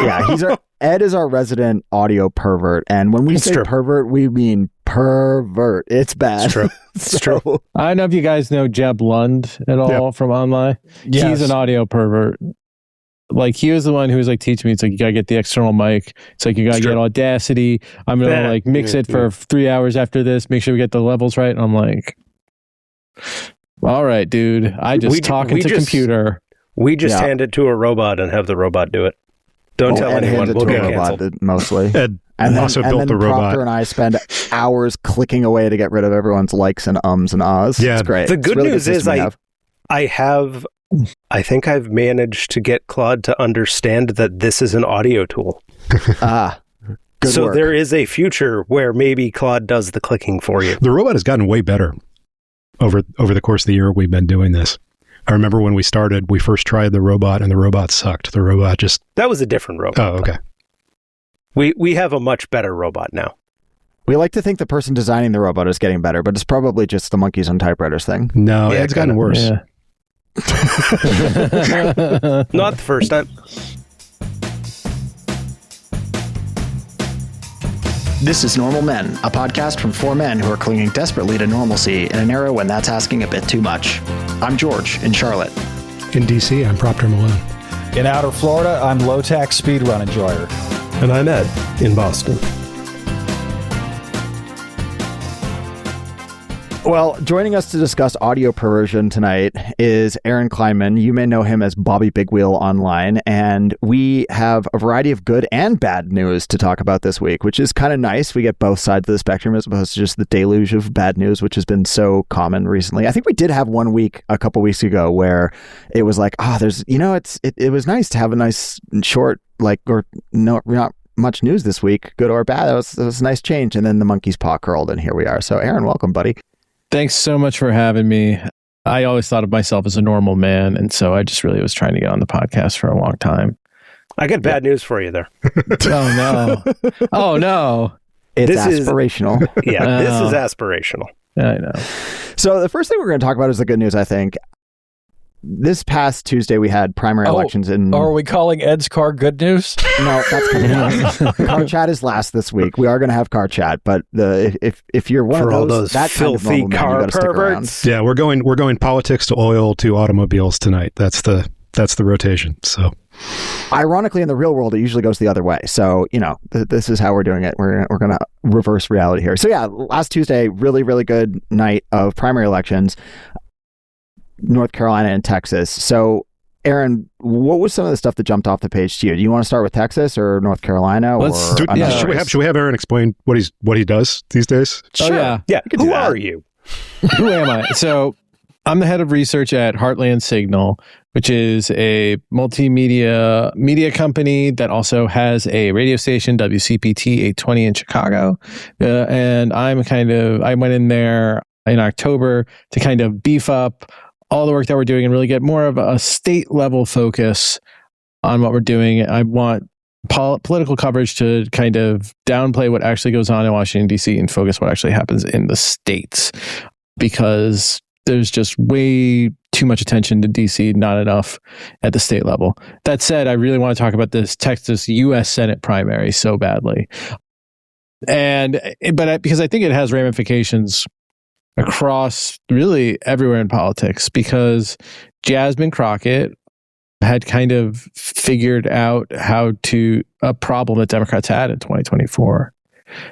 Yeah, Ed is our resident audio pervert, and when we say pervert, we mean pervert. It's bad. It's true. It's true. I don't know if you guys know Jeb Lund at all from online. Yes. He's an audio pervert. Like, he was the one who was like teaching me. It's like, you gotta get the external mic. It's like, you gotta get Audacity. I'm gonna like mix it for 3 hours after this. Make sure we get the levels right. And I'm like, all right, dude. I just talking to computer. We just hand it to a robot and have the robot do it. Don't tell anyone. We'll get canceled. Mostly. Ed also built the robot. Proctor and I spend hours clicking away to get rid of everyone's likes and ums and ahs. Yeah, it's great. The good news is I think I've managed to get Claude to understand that this is an audio tool. Good work. There is a future where maybe Claude does the clicking for you. The robot has gotten way better over the course of the year we've been doing this. I remember when we started, we first tried the robot, and the robot sucked. The robot just... That was a different robot. Oh, okay. We have a much better robot now. We like to think the person designing the robot is getting better, but it's probably just the monkeys on typewriters thing. No, it's gotten worse. Yeah. Not the first time. This is Normal Men, a podcast from four men who are clinging desperately to normalcy in an era when that's asking a bit too much. I'm George in Charlotte. In DC, I'm Proctor Malone. In outer Florida, I'm low-tax speedrun enjoyer. And I'm Ed in Boston. Well, joining us to discuss audio perversion tonight is Aaron Kleinman. You may know him as BobbyBigWheel online, and we have a variety of good and bad news to talk about this week, which is kind of nice. We get both sides of the spectrum as opposed to just the deluge of bad news, which has been so common recently. I think we did have 1 week a couple weeks ago where it was like, it was nice to have a nice short, not much news this week, good or bad. That was a nice change. And then the monkey's paw curled, and here we are. So Aaron, welcome, buddy. Thanks so much for having me. I always thought of myself as a normal man, and so I just really was trying to get on the podcast for a long time. I got bad news for you there. Oh, no. Oh, no. It's aspirational. This is aspirational. I know. So the first thing we're going to talk about is the good news, I think. This past Tuesday, we had primary elections in... Are we calling Ed's car good news? No, that's coming up. Car chat is last this week. We are going to have car chat, but if you're one for of those that filthy kind of car perverts. Yeah, we're going politics to oil to automobiles tonight. That's the rotation. So, ironically, in the real world, it usually goes the other way. So, this is how we're doing it. We're going to reverse reality here. So, yeah, last Tuesday, really, really good night of primary elections. North Carolina and Texas. So, Aaron, what was some of the stuff that jumped off the page to you? Do you want to start with Texas or North Carolina? Should we have Aaron explain what he does these days? Sure. Oh, yeah. Who are you? Who am I? So, I'm the head of research at Heartland Signal, which is a multimedia media company that also has a radio station, WCPT 820 in Chicago. And I went in there in October to kind of beef up all the work that we're doing and really get more of a state level focus on what we're doing. I want political coverage to kind of downplay what actually goes on in Washington, D.C. and focus what actually happens in the states, because there's just way too much attention to D.C., not enough at the state level. That said, I really want to talk about this Texas U.S. Senate primary so badly. Because I think it has ramifications across really everywhere in politics, because Jasmine Crockett had kind of figured out a problem that Democrats had in 2024.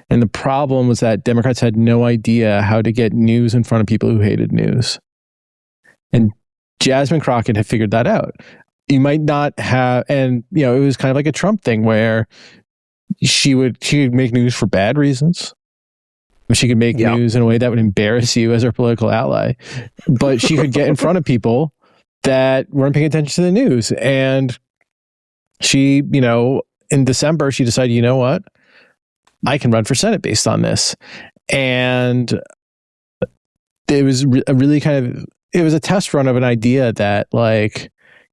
And the problem was that Democrats had no idea how to get news in front of people who hated news. And Jasmine Crockett had figured that out. You might not have, and it was kind of like a Trump thing where she would make news for bad reasons. She could make news in a way that would embarrass you as her political ally, but she could get in front of people that weren't paying attention to the news. And she, in December, she decided, you know what? I can run for Senate based on this. And it was a really it was a test run of an idea that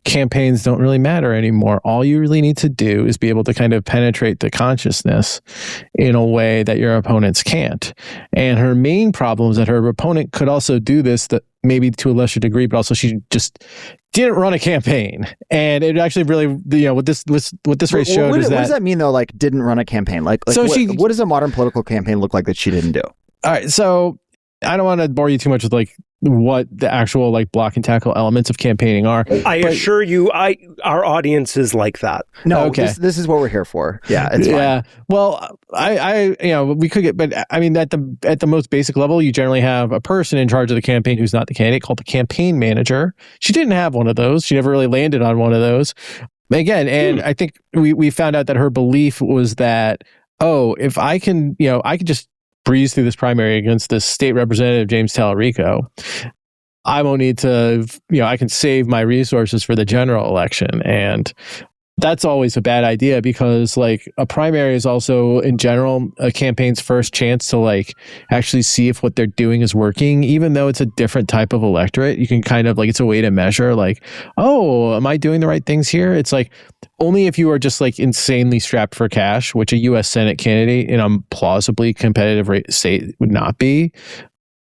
campaigns don't really matter anymore. All you really need to do is be able to kind of penetrate the consciousness in a way that your opponents can't. And her main problem is that her opponent could also do this, that maybe to a lesser degree, but also she just didn't run a campaign. And it actually really, what this race showed is that... What does that mean, though, like, didn't run a campaign? Like so what does a modern political campaign look like that she didn't do? All right, so I don't want to bore you too much with, like, what the actual, like, block and tackle elements of campaigning are. Assure you, our audience is like that. No, okay. This is what we're here for. Yeah, it's fine. Yeah. Well, we could get, but I mean, at the most basic level, you generally have a person in charge of the campaign who's not the candidate, called the campaign manager. She didn't have one of those. She never really landed on one of those. Again, and I think we found out that her belief was that, if I can just breeze through this primary against this state representative, James Tallarico, I won't need to, I can save my resources for the general election. And that's always a bad idea, because like a primary is also in general a campaign's first chance to like actually see if what they're doing is working, even though it's a different type of electorate. You can kind of like, it's a way to measure like, am I doing the right things here? It's like only if you are just like insanely strapped for cash, which a US Senate candidate in a plausibly competitive state would not be,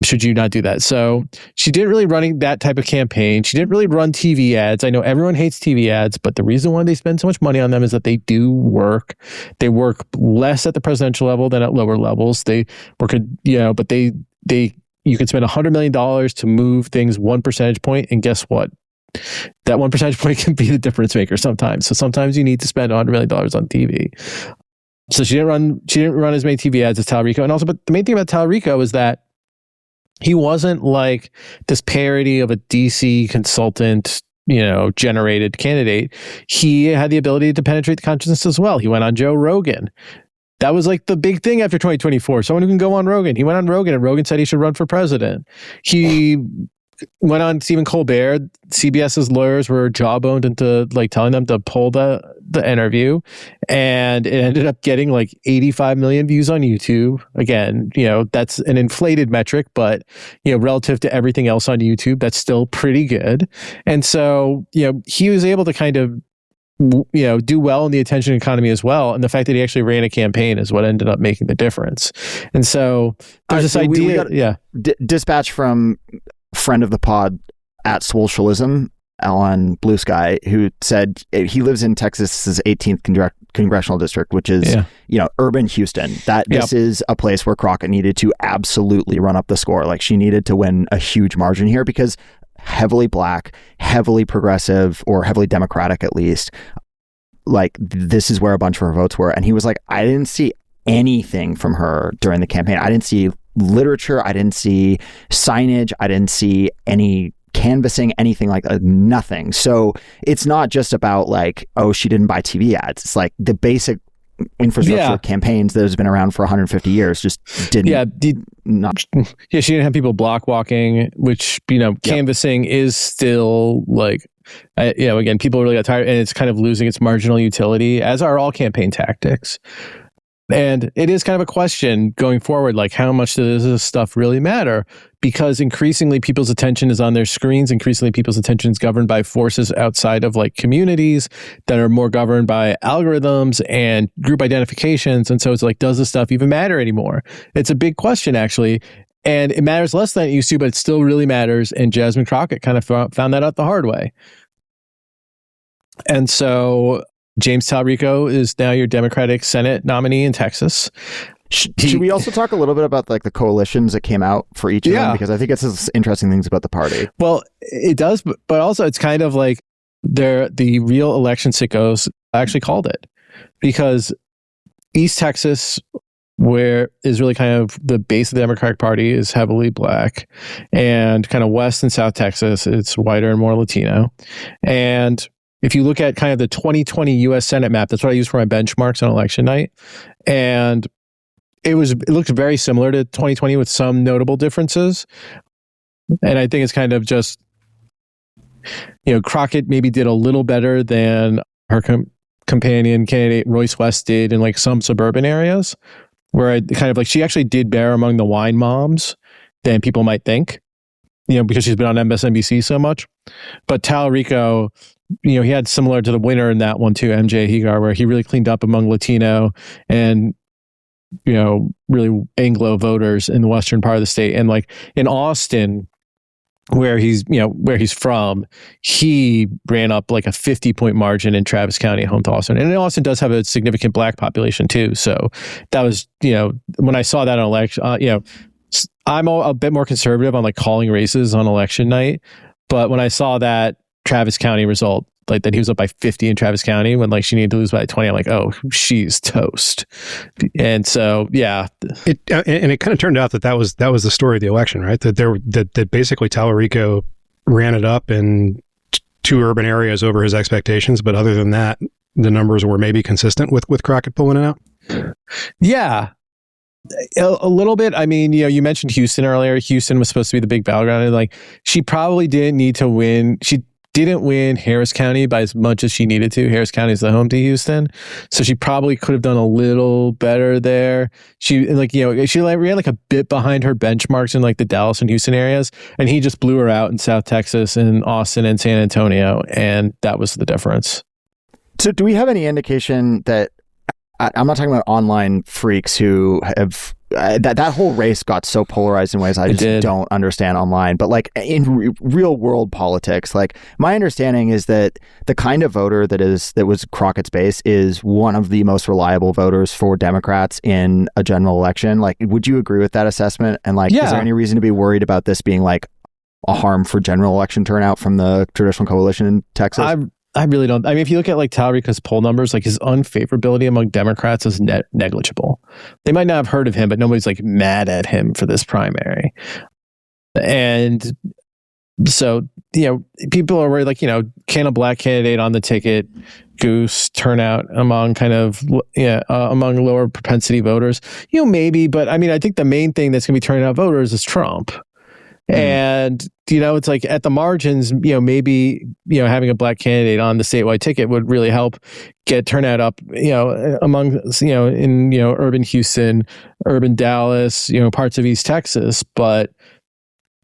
should you not do that. So she didn't really run that type of campaign. She didn't really run TV ads. I know everyone hates TV ads, but the reason why they spend so much money on them is that they do work. They work less at the presidential level than at lower levels. They work, but you could spend $100 million to move things 1 percentage point, and guess what? That 1 percentage point can be the difference maker sometimes. So sometimes you need to spend $100 million on TV. So she didn't run as many TV ads as Tallarico. And also, but the main thing about Tallarico is that he wasn't like this parody of a DC consultant, generated candidate. He had the ability to penetrate the consciousness as well. He went on Joe Rogan. That was like the big thing after 2024. Someone who can go on Rogan. He went on Rogan, and Rogan said he should run for president. He went on Stephen Colbert. CBS's lawyers were jawboned into like telling them to pull the interview, and it ended up getting like 85 million views on YouTube. Again, that's an inflated metric, but relative to everything else on YouTube, that's still pretty good. And so, he was able to kind of do well in the attention economy as well. And the fact that he actually ran a campaign is what ended up making the difference. And so there's this idea. Dispatch from friend of the pod at Swotialism on Blue Sky, who said he lives in Texas's 18th congressional district, which is urban Houston. This is a place where Crockett needed to absolutely run up the score. Like, she needed to win a huge margin here, because heavily black, heavily progressive, or heavily Democratic at least, like, this is where a bunch of her votes were. And he was like, I didn't see anything from her during the campaign. I didn't see literature, I didn't see signage, I didn't see any canvassing, anything like that, nothing. So it's not just about like, she didn't buy TV ads. It's like the basic infrastructure of campaigns that has been around for 150 years just didn't. She didn't have people block walking, which, canvassing is still like, again, people really got tired, and it's kind of losing its marginal utility, as are all campaign tactics. And it is kind of a question going forward, like, how much does this stuff really matter? Because increasingly people's attention is on their screens. Increasingly people's attention is governed by forces outside of like communities that are more governed by algorithms and group identifications. And so it's like, does this stuff even matter anymore? It's a big question, actually. And it matters less than it used to, but it still really matters. And Jasmine Crockett kind of found that out the hard way. And so James Tallarico is now your Democratic Senate nominee in Texas. Should we also talk a little bit about like the coalitions that came out for each of them? Because I think it's interesting things about the party. Well, it does, but also it's kind of like the real election sickos actually called it, because East Texas, where is really kind of the base of the Democratic Party, is heavily black, and kind of West and South Texas, it's whiter and more Latino. And if you look at kind of the 2020 U.S. Senate map, that's what I use for my benchmarks on election night. And it looks very similar to 2020 with some notable differences. And I think it's kind of just, Crockett maybe did a little better than her companion candidate Royce West did in like some suburban areas, where she actually did better among the wine moms than people might think, because she's been on MSNBC so much. But Tallarico he had similar to the winner in that one too, MJ Higar, where he really cleaned up among Latino and really Anglo voters in the western part of the state. And like in Austin, where he's from, he ran up like a 50-point margin in Travis County, home to Austin. And Austin does have a significant black population too. So that was, when I saw that on election, I'm a bit more conservative on like calling races on election night. But when I saw that Travis County result, like that he was up by 50 in Travis County when like she needed to lose by 20, I'm like, oh, she's toast. And so, yeah. It kind of turned out that was the story of the election, right? That basically Tallarico ran it up in two urban areas over his expectations. But other than that, the numbers were maybe consistent with Crockett pulling it out. Yeah. A little bit. I mean, you mentioned Houston earlier. Houston was supposed to be the big battleground, and like she probably didn't need to win. She didn't win Harris County by as much as she needed to. Harris County is the home to Houston, so she probably could have done a little better there. She ran like a bit behind her benchmarks in like the Dallas and Houston areas, and he just blew her out in South Texas and Austin and San Antonio, and that was the difference. So, do we have any indication that? I'm not talking about online freaks who have that whole race got so polarized in ways I just don't understand online. But like in real world politics, like my understanding is that the kind of voter that was Crockett's base is one of the most reliable voters for Democrats in a general election. Like, would you agree with that assessment? And like, is there any reason to be worried about this being like a harm for general election turnout from the traditional coalition in Texas? I really don't. I mean, if you look at like Tallarico's poll numbers, like his unfavorability among Democrats is negligible. They might not have heard of him, but nobody's like mad at him for this primary. And so, people are worried, like, can a black candidate on the ticket goose turnout among among lower propensity voters? Maybe, but I mean, I think the main thing that's going to be turning out voters is Trump. And, it's like at the margins, maybe, having a black candidate on the statewide ticket would really help get turnout up, among, in, urban Houston, urban Dallas, parts of East Texas. But,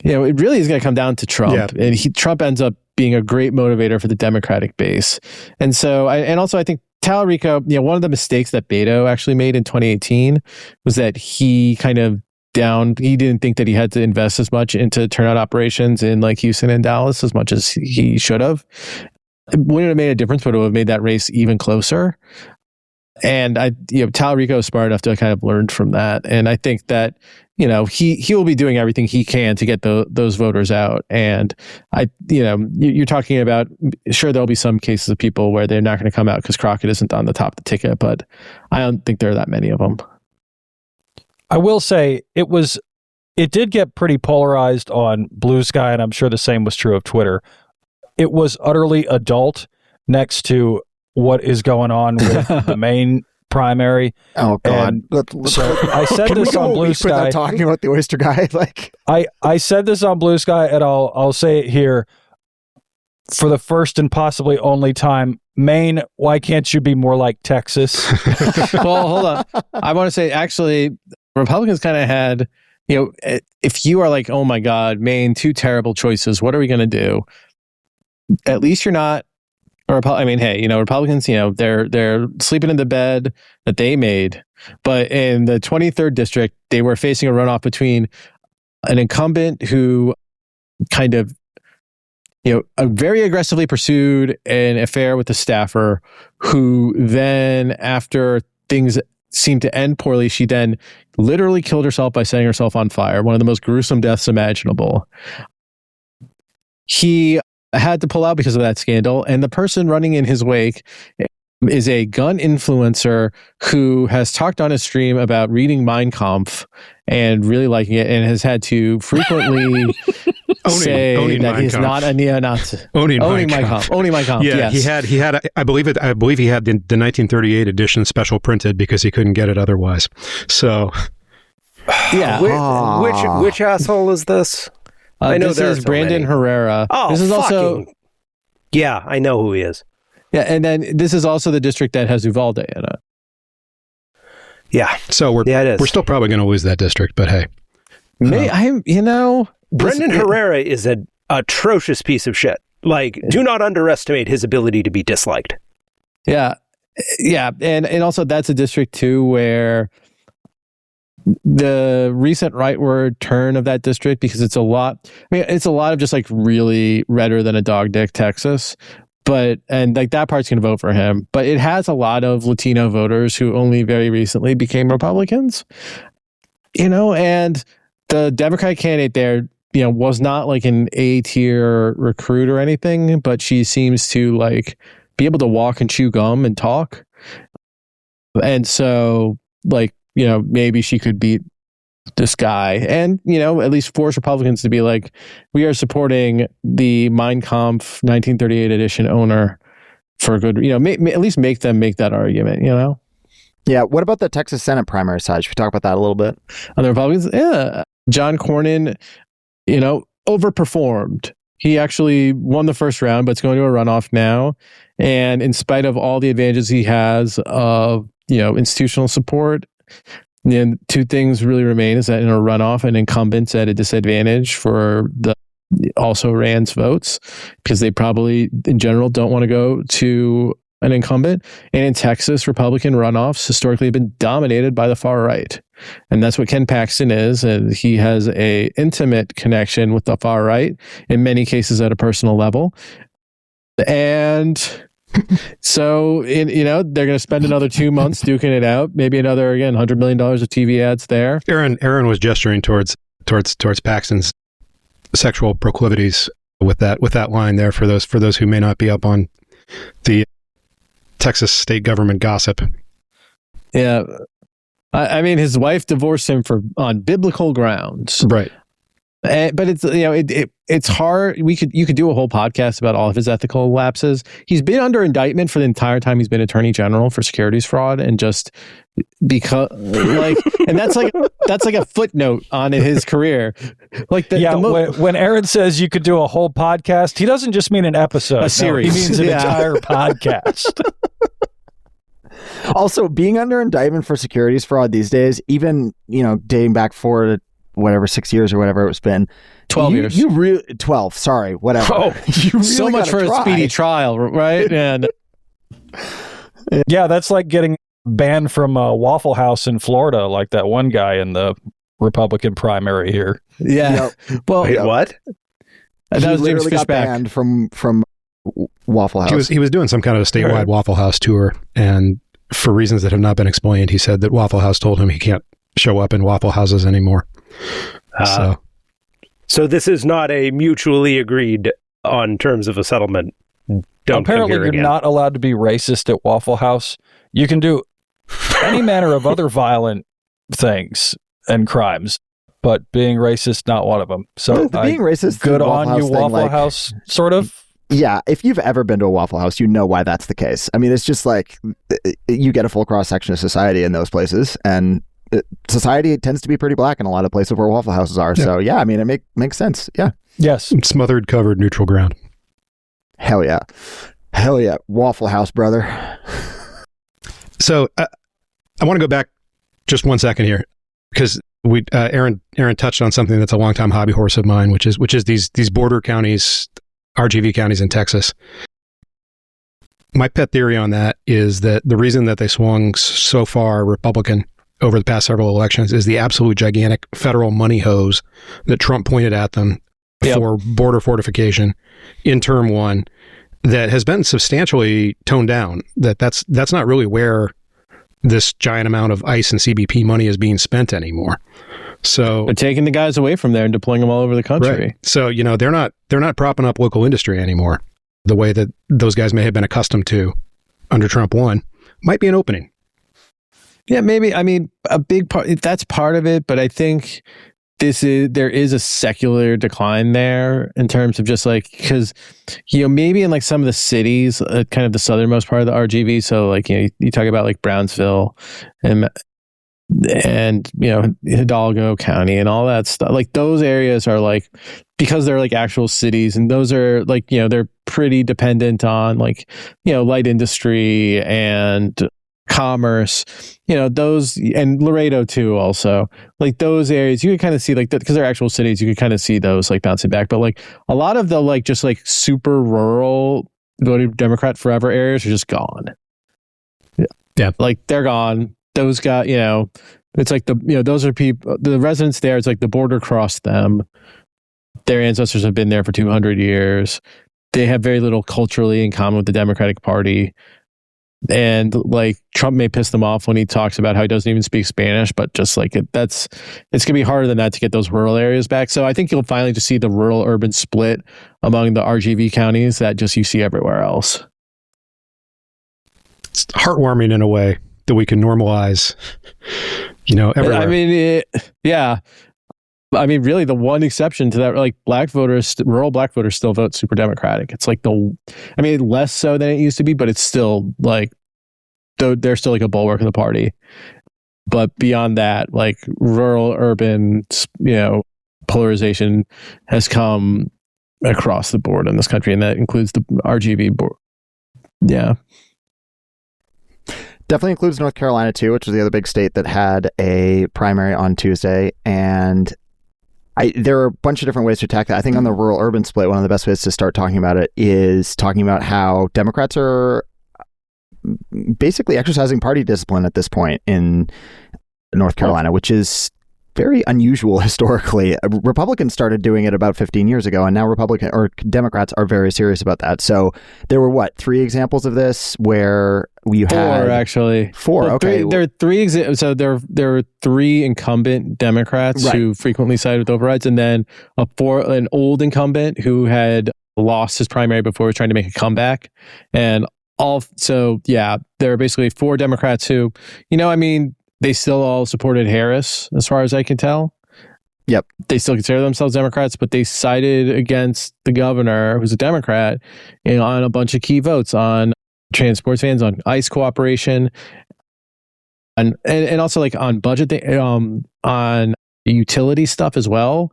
it really is going to come down to Trump. Yeah. And Trump ends up being a great motivator for the Democratic base. And so, I think Tallarico, one of the mistakes that Beto actually made in 2018 was that he kind of he didn't think that he had to invest as much into turnout operations in like Houston and Dallas as much as he should have. It wouldn't have made a difference, but it would have made that race even closer. And Tallarico is smart enough to kind of learn from that. And I think that, he will be doing everything he can to get those voters out. And you're talking about, sure, there'll be some cases of people where they're not going to come out because Crockett isn't on the top of the ticket, but I don't think there are that many of them. I will say it did get pretty polarized on Blue Sky, and I'm sure the same was true of Twitter. It was utterly adult next to what is going on with the main primary. Oh God! So I said this on Blue Sky. Without talking about the oyster guy, like I said this on Blue Sky, and I'll say it here for the first and possibly only time. Maine, why can't you be more like Texas? Well, hold on. I want to say actually. Republicans kind of had, if you are like, oh my God, Maine, two terrible choices. What are we going to do? At least you're not. Republicans, they're sleeping in the bed that they made. But in the 23rd district, they were facing a runoff between an incumbent who kind of, very aggressively pursued an affair with a staffer who then, after things seemed to end poorly, she then literally killed herself by setting herself on fire. One of the most gruesome deaths imaginable. He had to pull out because of that scandal, and the person running in his wake is a gun influencer who has talked on his stream about reading Mein Kampf and really liking it, and has had to frequently say that he's not a neo-Nazi. Owning Mein Kampf. Yeah, yes. he had. I believe he had the 1938 edition special printed because he couldn't get it otherwise. So, yeah. Which asshole is this? I know this is Brandon Herrera. Oh, this is also. Yeah, I know who he is. Yeah, and then this is also the district that has Uvalde in it. Yeah. So we're still probably going to lose that district, but hey. Brendan Herrera is an atrocious piece of shit. Like, do not underestimate his ability to be disliked. Yeah. Yeah. And also that's a district too where the recent rightward turn of that district, because it's a lot of just like really redder than a dog dick Texas. And like that part's going to vote for him. But it has a lot of Latino voters who only very recently became Republicans, and the Democratic candidate there, was not like an A-tier recruit or anything, but she seems to like be able to walk and chew gum and talk. And so like, maybe she could beat this guy and, at least force Republicans to be like, we are supporting the Mein Kampf 1938 edition owner for a good, at least make them make that argument, Yeah. What about the Texas Senate primary side? Should we talk about that a little bit? On the Republicans? Yeah. John Cornyn, overperformed. He actually won the first round, but it's going to a runoff now. And in spite of all the advantages he has of, institutional support, and two things really remain is that in a runoff, an incumbent's at a disadvantage for the also Rand's votes because they probably, in general, don't want to go to an incumbent. And in Texas, Republican runoffs historically have been dominated by the far right. And that's what Ken Paxton is. And he has a intimate connection with the far right, in many cases at a personal level. And so, they're going to spend another 2 months duking it out. Maybe another, again, $100 million of TV ads there. Aaron was gesturing towards Paxton's sexual proclivities with that line there for those who may not be up on the Texas state government gossip. Yeah. I mean, his wife divorced him on biblical grounds. Right. But it's it's hard. You could do a whole podcast about all of his ethical lapses. He's been under indictment for the entire time he's been Attorney General for securities fraud, and just because and that's like a footnote on his career. Like when Aaron says you could do a whole podcast, he doesn't just mean an episode, a series. He means an entire podcast. Also, being under indictment for securities fraud these days, even dating back to whatever 6 years or whatever it's been, 12 years. You really 12. Sorry, whatever. Oh, you really so much for a speedy trial, right? And yeah, that's like getting banned from Waffle House in Florida, like that one guy in the Republican primary here. Yeah. Yep. Well, wait, what? That was literally got banned from Waffle House. He was doing some kind of a statewide Waffle House tour, and for reasons that have not been explained, he said that Waffle House told him he can't show up in Waffle Houses anymore. So this is not a mutually agreed on terms of a settlement. Apparently, you're not allowed to be racist at Waffle House. You can do any manner of other violent things and crimes, but being racist, not one of them. So being racist, good on you, Waffle House, sort of. Yeah, if you've ever been to a Waffle House, you know why that's the case. I mean, it's just like you get a full cross-section of society in those places, and society tends to be pretty black in a lot of places where Waffle Houses are. Yeah. So, yeah, I mean, it makes sense. Yeah. Yes. Smothered, covered, neutral ground. Hell yeah. Hell yeah. Waffle House, brother. So, I want to go back just 1 second here, because Aaron touched on something that's a longtime hobby horse of mine, which is these border counties, RGV counties in Texas. My pet theory on that is that the reason that they swung so far Republican over the past several elections is the absolute gigantic federal money hose that Trump pointed at them for border fortification in term one that has been substantially toned down. That's not really where this giant amount of ICE and CBP money is being spent anymore. So they're taking the guys away from there and deploying them all over the country. Right. So, they're not propping up local industry anymore the way that those guys may have been accustomed to under Trump 1. Might be an opening. Yeah, maybe. I mean, a big part, that's part of it, but I think there is a secular decline there in terms of just like, because, maybe in like some of the cities, kind of the southernmost part of the RGV. So like, you talk about like Brownsville and Hidalgo County and all that stuff. Like those areas are like, because they're like actual cities, and those are like, they're pretty dependent on like, light industry and Commerce, those, and Laredo too, also, like those areas you could kind of see, like, because they're actual cities, you could kind of see those like bouncing back. But like a lot of the like just like super rural voted Democrat forever areas are just gone. Yeah, like they're gone. Those got, it's like those are people, the residents there, it's like the border crossed them. Their ancestors have been there for 200 years. They have very little culturally in common with the Democratic Party. And like Trump may piss them off when he talks about how he doesn't even speak Spanish, but just like it's going to be harder than that to get those rural areas back. So I think you'll finally just see the rural urban split among the RGV counties that just you see everywhere else. It's heartwarming in a way that we can normalize, everywhere. I mean, yeah. I mean, really, the one exception to that, like rural black voters still vote super Democratic. It's like less so than it used to be, but it's still like, they're still like a bulwark of the party. But beyond that, like rural, urban, polarization has come across the board in this country, and that includes the RGV board. Yeah. Definitely includes North Carolina too, which was the other big state that had a primary on Tuesday. And there are a bunch of different ways to attack that. I think on the rural-urban split, one of the best ways to start talking about it is talking about how Democrats are basically exercising party discipline at this point in North Carolina, which is very unusual historically. Republicans started doing it about 15 years ago, and now Democrats are very serious about that. So there were 3 examples of this where you had 4 actually. 4. Well, okay, there are 3 so there were 3 incumbent Democrats who frequently sided with overrides, and then an old incumbent who had lost his primary before he was trying to make a comeback, and there are basically 4 Democrats who, they still all supported Harris, as far as I can tell. Yep. They still consider themselves Democrats, but they sided against the governor, who's a Democrat, on a bunch of key votes on transport bans, on ICE cooperation, and also like on budget, on utility stuff as well.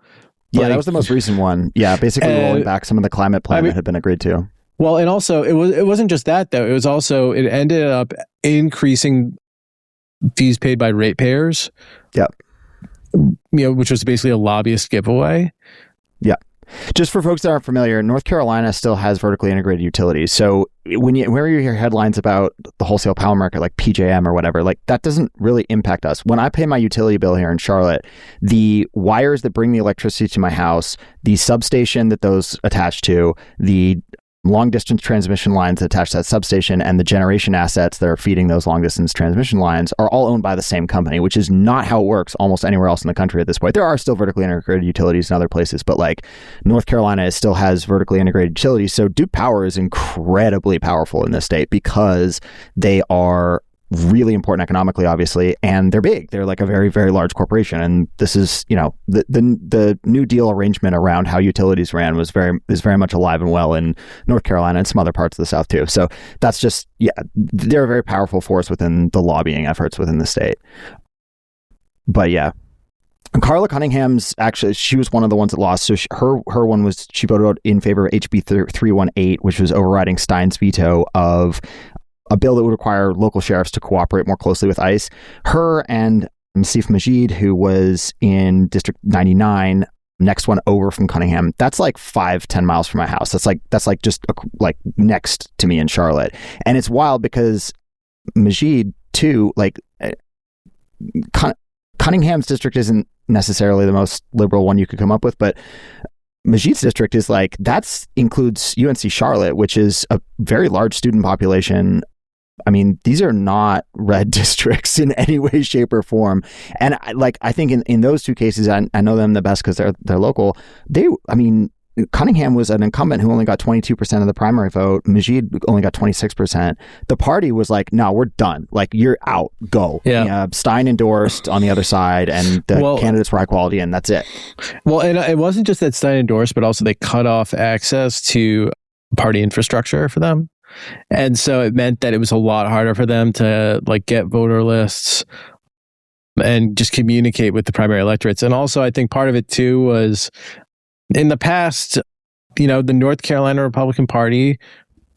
Yeah, that was the most recent one. Yeah, basically rolling back some of the climate plan that had been agreed to. Well, and also it wasn't just that though. It ended up increasing fees paid by ratepayers. Yep. Which was basically a lobbyist giveaway. Yeah. Just for folks that aren't familiar, North Carolina still has vertically integrated utilities. So whenever you hear headlines about the wholesale power market, like PJM or whatever, like that doesn't really impact us. When I pay my utility bill here in Charlotte, the wires that bring the electricity to my house, the substation that those attach to, the long-distance transmission lines attached to that substation, and the generation assets that are feeding those long-distance transmission lines are all owned by the same company, which is not how it works almost anywhere else in the country at this point. There are still vertically integrated utilities in other places, but like North Carolina still has vertically integrated utilities. So Duke Power is incredibly powerful in this state because they are really important economically, obviously, and they're big. They're like a very, very large corporation, and this is, the New Deal arrangement around how utilities ran is very much alive and well in North Carolina and some other parts of the South too. So that's just, they're a very powerful force within the lobbying efforts within the state. But yeah. Carla Cunningham's actually, she was one of the ones that lost. So her one was, she voted in favor of HB 318, which was overriding Stein's veto of a bill that would require local sheriffs to cooperate more closely with ICE. Her and Asif Majid, who was in District 99, next one over from Cunningham, that's like 5-10 miles from my house. That's like just like next to me in Charlotte. And it's wild because Majid too, like Cunningham's district isn't necessarily the most liberal one you could come up with, but Majid's district is like, that includes UNC Charlotte, which is a very large student population. I mean, these are not red districts in any way, shape, or form. And I think in those 2 cases, I know them the best because they're local. Cunningham was an incumbent who only got 22% of the primary vote. Majid only got 26%. The party was like, no, we're done. Like, you're out. Go. Yeah. Stein endorsed on the other side, and the candidates were high quality, and that's it. Well, and it wasn't just that Stein endorsed, but also they cut off access to party infrastructure for them. And so it meant that it was a lot harder for them to like get voter lists and just communicate with the primary electorates. And also, I think part of it too was in the past, the North Carolina Republican Party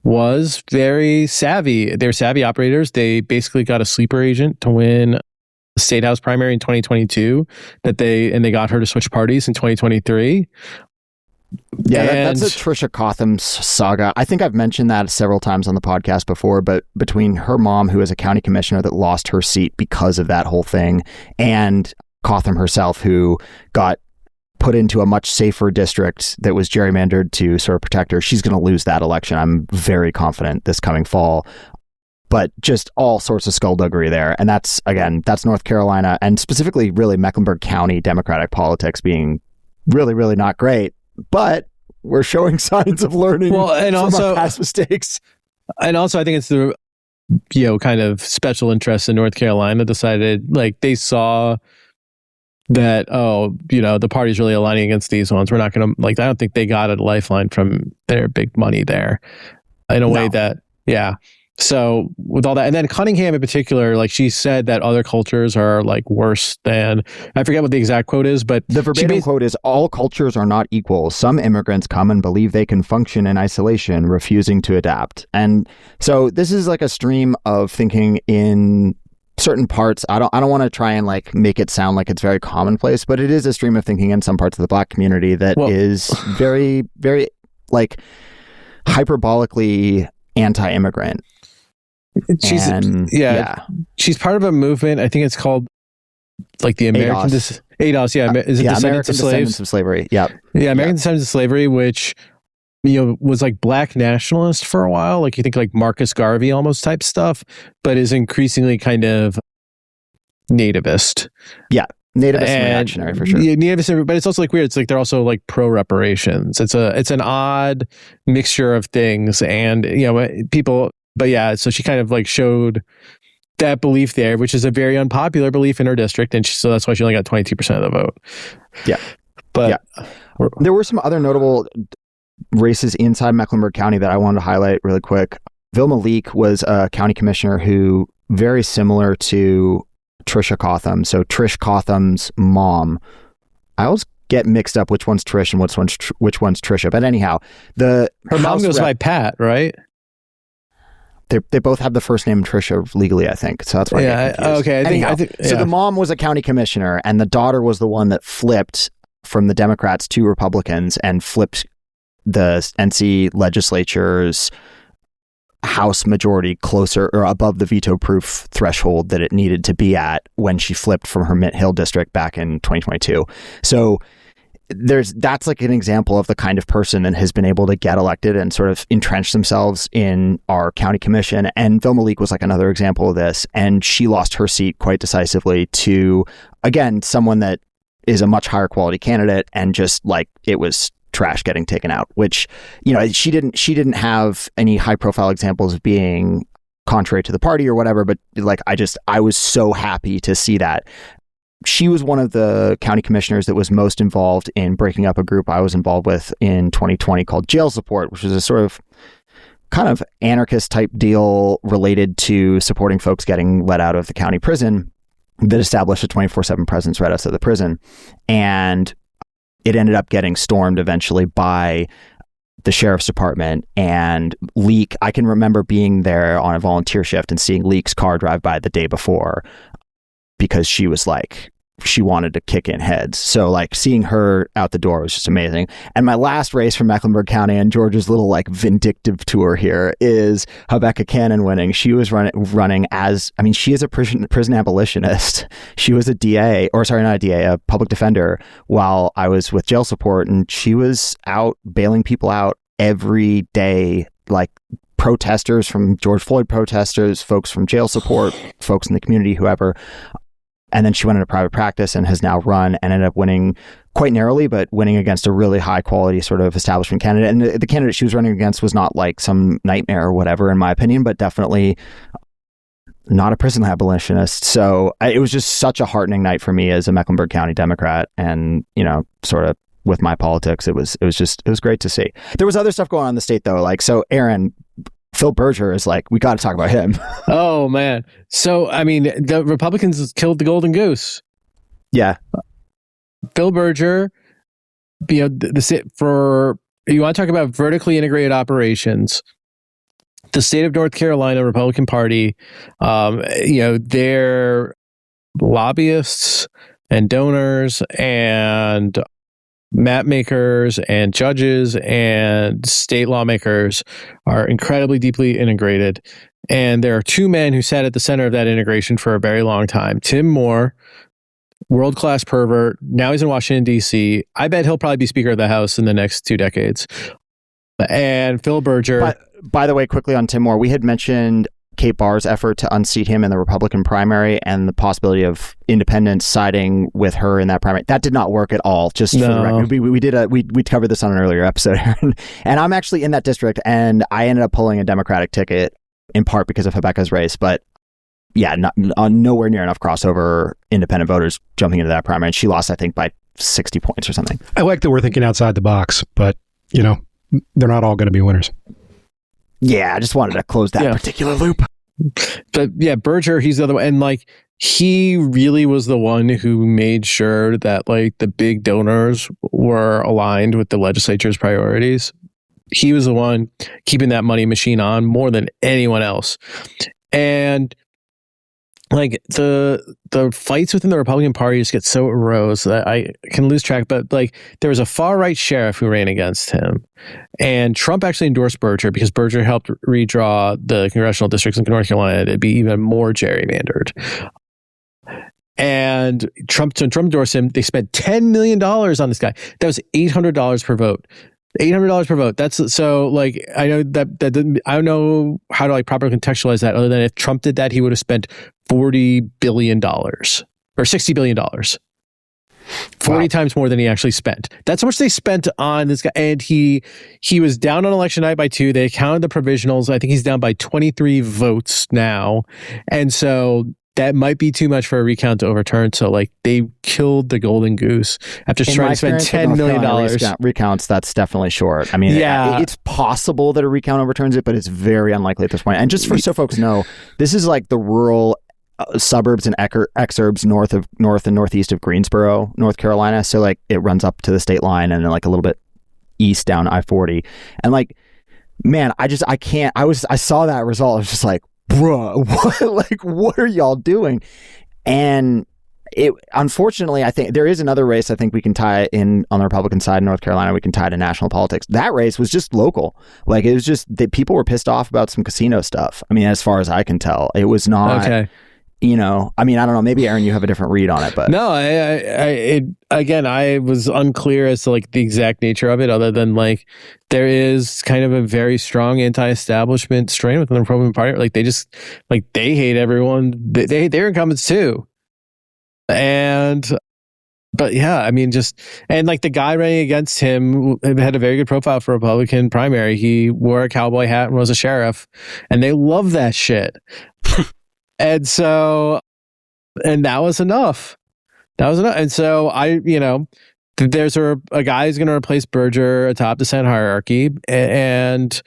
was very savvy. They're savvy operators. They basically got a sleeper agent to win the State House primary in 2022 they got her to switch parties in 2023. Yeah, that's a Tricia Cotham's saga. I think I've mentioned that several times on the podcast before, but between her mom, who is a county commissioner that lost her seat because of that whole thing, and Cotham herself, who got put into a much safer district that was gerrymandered to sort of protect her, she's going to lose that election. I'm very confident this coming fall. But just all sorts of skullduggery there. And that's North Carolina, and specifically really Mecklenburg County Democratic politics being really, really not great. But we're showing signs of learning from our past mistakes. And also, I think it's the kind of special interests in North Carolina decided, like, they saw that, the party's really aligning against these ones. We're not going to, like, I don't think they got a lifeline from their big money there in a way that, yeah. So with all that, and then Cunningham in particular, like, she said that other cultures are like worse than, I forget what the exact quote is, but the verbatim quote is, all cultures are not equal. Some immigrants come and believe they can function in isolation, refusing to adapt. And so this is like a stream of thinking in certain parts. I don't want to try and like make it sound like it's very commonplace, but it is a stream of thinking in some parts of the Black community that is very, very like hyperbolically anti-immigrant. She's part of a movement. I think it's called like the American ADOS. Is it Descendants of Slaves? Descendants of Slavery. Yeah. American Descendants of Slavery, which was like Black nationalist for a while. Like, you think like Marcus Garvey almost type stuff, but is increasingly kind of nativist. Yeah. Nativist and reactionary for sure. Yeah, nativist, but it's also like weird. It's like they're also like pro reparations. It's an odd mixture of things, and people. But yeah, so she kind of like showed that belief there, which is a very unpopular belief in her district, and so that's why she only got 22% of the vote. Yeah, but there were some other notable races inside Mecklenburg County that I wanted to highlight really quick. Vilma Leak was a county commissioner who, very similar to Tricia Cotham, so Trish Cotham's mom. I always get mixed up which one's Trish and which one's Tricia. But anyhow, her mom goes by Pat, right? They both have the first name Tricia legally, I think. So that's why. Yeah. Okay. I think. So the mom was a county commissioner, and the daughter was the one that flipped from the Democrats to Republicans and flipped the NC legislature's House majority closer or above the veto-proof threshold that it needed to be at when she flipped from her Mint Hill district back in 2022. So that's like an example of the kind of person that has been able to get elected and sort of entrench themselves in our county commission. And Vilma Leak was like another example of this. And she lost her seat quite decisively to, again, someone that is a much higher quality candidate, and just like it was trash getting taken out, which, she didn't have any high profile examples of being contrary to the party or whatever. But like, I was so happy to see that. She was one of the county commissioners that was most involved in breaking up a group I was involved with in 2020 called Jail Support, which was a sort of kind of anarchist type deal related to supporting folks getting let out of the county prison that established a 24/7 presence right outside the prison. And it ended up getting stormed eventually by the sheriff's department, and Leak, I can remember being there on a volunteer shift and seeing Leak's car drive by the day before, because she was like, she wanted to kick in heads. So like seeing her out the door was just amazing. And my last race from Mecklenburg County and George's little like vindictive tour here is Rebecca Cannon winning. She was running as, she is a prison abolitionist. She was a DA, or sorry, not a DA, a public defender while I was with Jail Support. And she was out bailing people out every day, like protesters from George Floyd protesters, folks from Jail Support, folks in the community, whoever. And then she went into private practice and has now run and ended up winning quite narrowly, but winning against a really high quality sort of establishment candidate. And the candidate she was running against was not like some nightmare or whatever, in my opinion, but definitely not a prison abolitionist. So it was just such a heartening night for me as a Mecklenburg County Democrat. And, sort of with my politics, it was great to see. There was other stuff going on in the state though. Like, so Aaron, Phil Berger is like, we got to talk about him. Oh, man. So, the Republicans killed the golden goose. Yeah. Phil Berger, for you want to talk about vertically integrated operations, the state of North Carolina Republican Party, their lobbyists and donors and map makers and judges and state lawmakers are incredibly deeply integrated. And there are two men who sat at the center of that integration for a very long time. Tim Moore, world-class pervert. Now he's in Washington, D.C. I bet he'll probably be Speaker of the House in the next 2 decades. And Phil Berger. By the way, quickly on Tim Moore, we had mentioned Kate Barr's effort to unseat him in the Republican primary and the possibility of independents siding with her in that primary. That did not work at all. Just for the record, we covered this on an earlier episode, Aaron. And I'm actually in that district, and I ended up pulling a Democratic ticket in part because of Rebecca's race. But yeah, nowhere near enough crossover independent voters jumping into that primary. And she lost, I think, by 60 points or something. I like that we're thinking outside the box, but they're not all going to be winners. Yeah, I just wanted to close that particular loop. But yeah, Berger, he's the other one. And he really was the one who made sure that the big donors were aligned with the legislature's priorities. He was the one keeping that money machine on more than anyone else. And the fights within the Republican Party just get so arose that I can lose track. But there was a far right sheriff who ran against him, and Trump actually endorsed Berger because Berger helped redraw the congressional districts in North Carolina to be even more gerrymandered. And Trump endorsed him. They spent $10 million on this guy. That was $800 per vote. $800 per vote. That's so I know that didn't, I don't know how to properly contextualize that other than if Trump did that, he would have spent $40 billion or $60 billion. 40 times more than he actually spent. That's how much they spent on this guy. And he was down on election night by 2. They counted the provisionals. I think he's down by 23 votes now. And so that might be too much for a recount to overturn. So they killed the golden goose after trying to spend $10 million. Recounts, that's definitely short. I mean, it's possible that a recount overturns it, but it's very unlikely at this point. And just so folks know, this is the rural suburbs and exurbs north and northeast of Greensboro, North Carolina. So it runs up to the state line and then a little bit east down I-40. And man, I saw that result. I was just bruh, what are y'all doing? And unfortunately, I think there is another race I think we can tie in on the Republican side in North Carolina. We can tie to national politics. That race was just local. It was just that people were pissed off about some casino stuff. I mean, as far as I can tell, it was not. Okay. I mean, I don't know. Maybe Aaron, you have a different read on it, but no. I was unclear as to the exact nature of it, other than there is kind of a very strong anti-establishment strain within the Republican Party. They just they hate everyone. They hate their incumbents too. But yeah, I mean, the guy running against him had a very good profile for a Republican primary. He wore a cowboy hat and was a sheriff, and they love that shit. And that was enough. And so there's a guy who's going to replace Berger atop the Senate hierarchy, but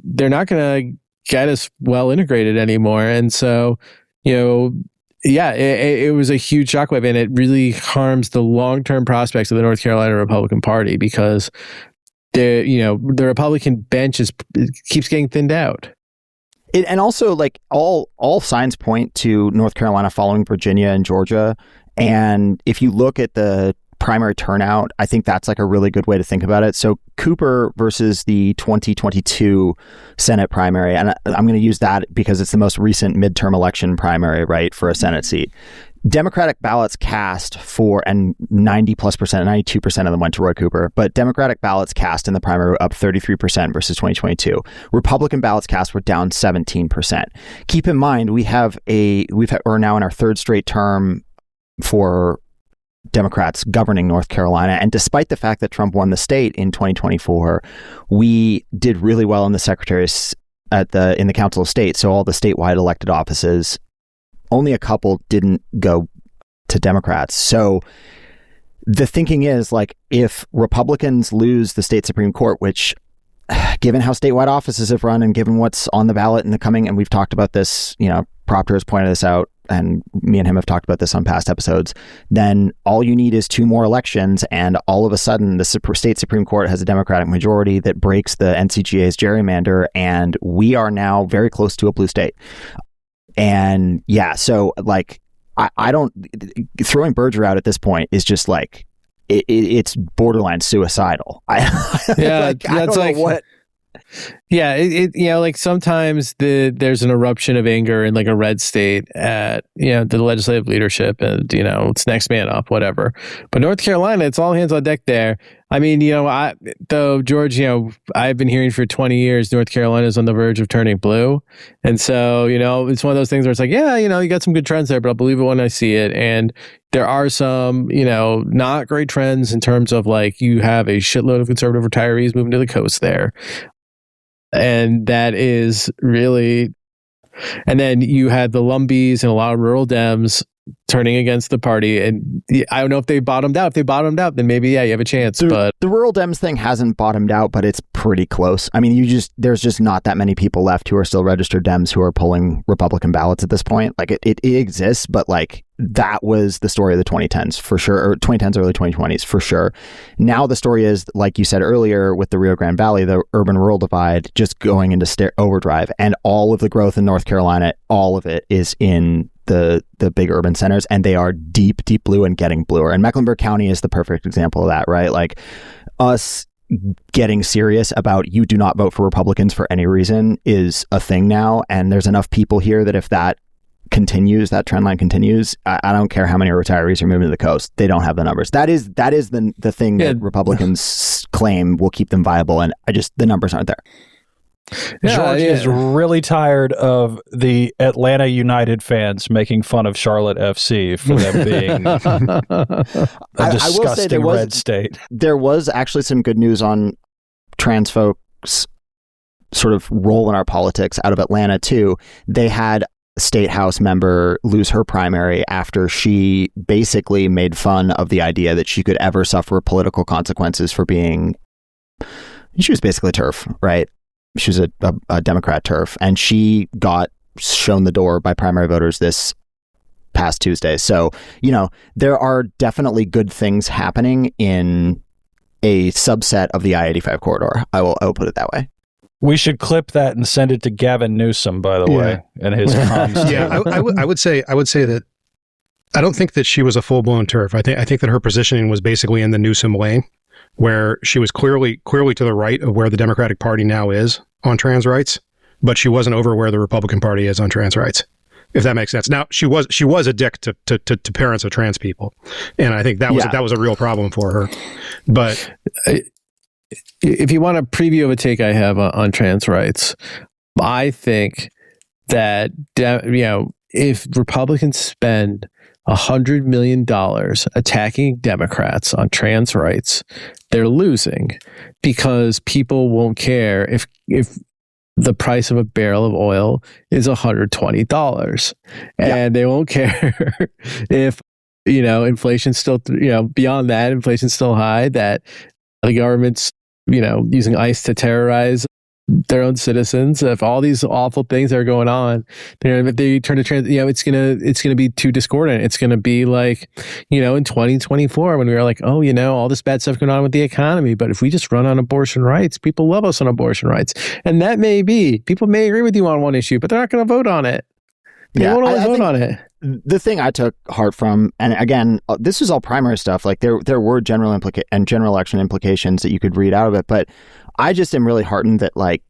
they're not going to get us well integrated anymore. And so, it was a huge shockwave, and it really harms the long-term prospects of the North Carolina Republican Party because the Republican bench keeps getting thinned out. And also, all signs point to North Carolina following Virginia and Georgia. And if you look at the primary turnout, I think that's a really good way to think about it. So Cooper versus the 2022 Senate primary, and I'm going to use that because it's the most recent midterm election primary, right, for a Senate seat. Democratic ballots cast for, and 92% of them went to Roy Cooper, but Democratic ballots cast in the primary were up 33% versus 2022. Republican ballots cast were down 17%. Keep in mind, we're now in our third straight term for Democrats governing North Carolina. And despite the fact that Trump won the state in 2024, we did really well in the secretaries in the Council of State. So all the statewide elected offices, only a couple didn't go to Democrats. So the thinking is if Republicans lose the state Supreme Court, which given how statewide offices have run and given what's on the ballot in the coming, and we've talked about this, Proctor has pointed this out and me and him have talked about this on past episodes, then all you need is 2 more elections, and all of a sudden the state Supreme Court has a Democratic majority that breaks the NCGA's gerrymander, and we are now very close to a blue state. And yeah, so like I don't, throwing Berger out at this point is just like it's borderline suicidal. I don't know what. Yeah, like sometimes there's an eruption of anger in like a red state at the legislative leadership, and it's next man up, whatever. But North Carolina, it's all hands on deck there. I mean, George, I've been hearing for 20 years North Carolina is on the verge of turning blue, and so it's one of those things where it's like, yeah, you got some good trends there, but I'll believe it when I see it. And there are some, not great trends in terms of like you have a shitload of conservative retirees moving to the coast there. And that is really, and then you had the Lumbees and a lot of rural Dems turning against the party. And I don't know if they bottomed out. If they bottomed out, then maybe, yeah, you have a chance. But the rural Dems thing hasn't bottomed out, but it's pretty close. I mean, there's just not that many people left who are still registered Dems who are pulling Republican ballots at this point. Like it exists, but like that was the story of the 2010s for sure, or 2010s, early 2020s for sure. Now the story is, like you said earlier, with the Rio Grande Valley, the urban-rural divide just going into overdrive, and all of the growth in North Carolina, all of it is in the big urban centers, and they are deep blue and getting bluer. And Mecklenburg County is the perfect example of that, right? Like us getting serious about you do not vote for Republicans for any reason is a thing now, and there's enough people here that if that continues, that trend line continues, I don't care how many retirees are moving to the coast, they don't have the numbers. That is the thing that Republicans claim will keep them viable, and the numbers aren't there. George is really tired of the Atlanta United fans making fun of Charlotte FC for them being a disgusting red state. There was actually some good news on trans folks' sort of role in our politics out of Atlanta too. They had a state house member lose her primary after she basically made fun of the idea that she could ever suffer political consequences for being, she was basically TERF, right? She was a Democrat TERF, and she got shown the door by primary voters this past Tuesday. So, there are definitely good things happening in a subset of the I-85 corridor. I will put it that way. We should clip that and send it to Gavin Newsom, by the way, and his comms. Yeah, I would say that I don't think that she was a full-blown TERF. I think that her positioning was basically in the Newsom lane, where she was clearly to the right of where the Democratic Party now is on trans rights, but she wasn't over where the Republican Party is on trans rights, if that makes sense. Now, she was a dick to parents of trans people, and I think that was a real problem for her. But if you want a preview of a take I have on trans rights, I think that if Republicans spend $100 million attacking Democrats on trans rights, they're losing, because people won't care if the price of a barrel of oil is $120, and they won't care if inflation's still beyond that, inflation's still high, that the government's using ICE to terrorize their own citizens. If all these awful things are going on, if they turn to trans, it's gonna be too discordant. It's gonna be like, in 2024 when we were like, all this bad stuff going on with the economy, but if we just run on abortion rights, people love us on abortion rights, and that may be, people may agree with you on one issue, but they're not going to vote on it. They won't vote on it. The thing I took heart from, and again, this is all primary stuff. Like there were general election implications that you could read out of it, but I just am really heartened that like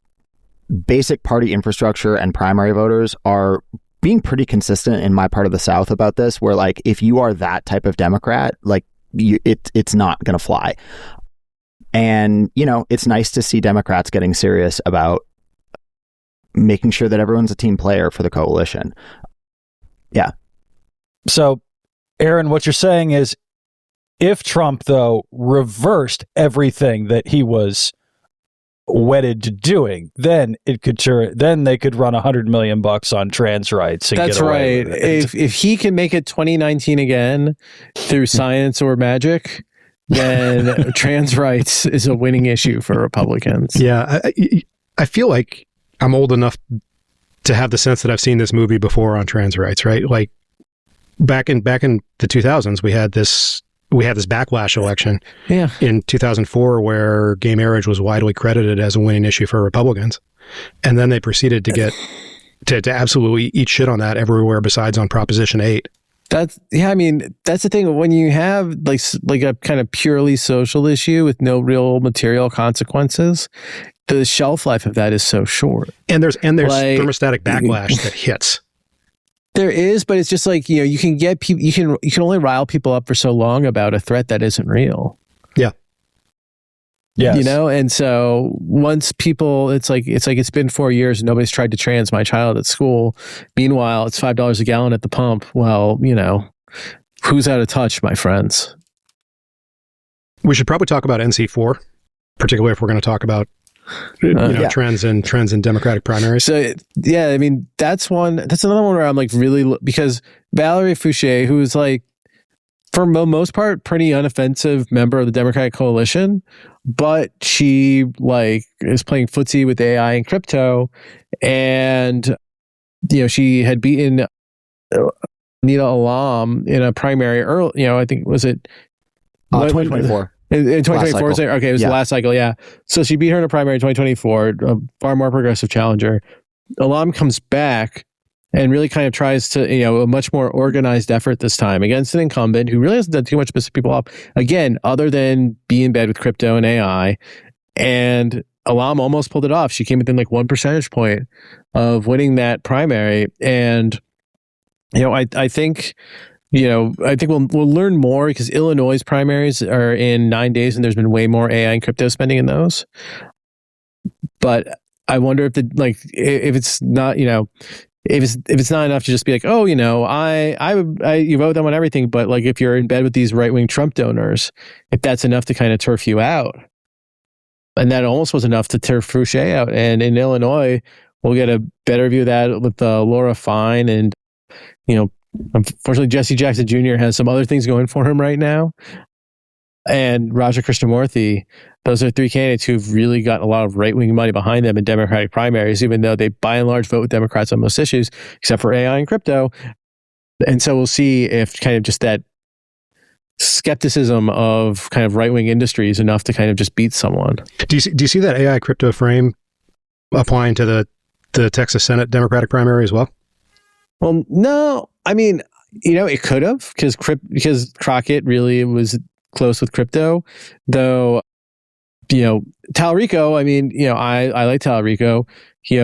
basic party infrastructure and primary voters are being pretty consistent in my part of the South about this, where like if you are that type of Democrat, like it's not going to fly. And it's nice to see Democrats getting serious about making sure that everyone's a team player for the coalition. Yeah. So, Aaron, what you're saying is, if Trump, though, reversed everything that he was wedded to doing, then they could run $100 million on trans rights. And that's get away right. With it. If he can make it 2019 again through science or magic, then trans rights is a winning issue for Republicans. Yeah, I feel like I'm old enough to have the sense that I've seen this movie before on trans rights, right? Like back in the 2000s, we had this backlash election in 2004 where gay marriage was widely credited as a winning issue for Republicans. And then they proceeded to get to absolutely eat shit on that everywhere besides on Proposition 8. That's the thing. When you have like a kind of purely social issue with no real material consequences, the shelf life of that is so short. And there's thermostatic backlash that hits. There is, but it's just like, you can get people, you can only rile people up for so long about a threat that isn't real. Yeah. Yes. And so once people, it's like it's been 4 years and nobody's tried to trans my child at school. Meanwhile, it's $5 a gallon at the pump. Well, who's out of touch, my friends? We should probably talk about NC4, particularly if we're going to talk about trends in Democratic primaries. So yeah, that's another one where I'm like really, because Valerie Fouché, who is like, for the most part, pretty unoffensive member of the Democratic coalition, but she is playing footsie with AI and crypto, and she had beaten Nida Alam in a primary early. I think was it 2024. In 2024, okay, it was the last cycle, yeah. So she beat her in a primary in 2024, a far more progressive challenger. Alam comes back and really kind of tries to, a much more organized effort this time against an incumbent who really hasn't done too much to piss people off, again, other than be in bed with crypto and AI. And Alam almost pulled it off. She came within 1 percentage point of winning that primary. And, I think we'll learn more because Illinois' primaries are in 9 days and there's been way more AI and crypto spending in those. But I wonder if if it's not, if it's not enough to just be like, oh, you vote them on everything, but if you're in bed with these right-wing Trump donors, if that's enough to kind of turf you out. And that almost was enough to turf Fouché out. And in Illinois, we'll get a better view of that with Laura Fine and, unfortunately, Jesse Jackson Jr. has some other things going for him right now. And Raja Krishnamurthy, those are three candidates who've really got a lot of right-wing money behind them in Democratic primaries, even though they by and large vote with Democrats on most issues, except for AI and crypto. And so we'll see if kind of just that skepticism of kind of right-wing industry is enough to kind of just beat someone. Do you see that AI crypto frame applying to the Texas Senate Democratic primary as well? Well, no. It could have because Crockett really was close with crypto, though. Talarico. I like Talarico. He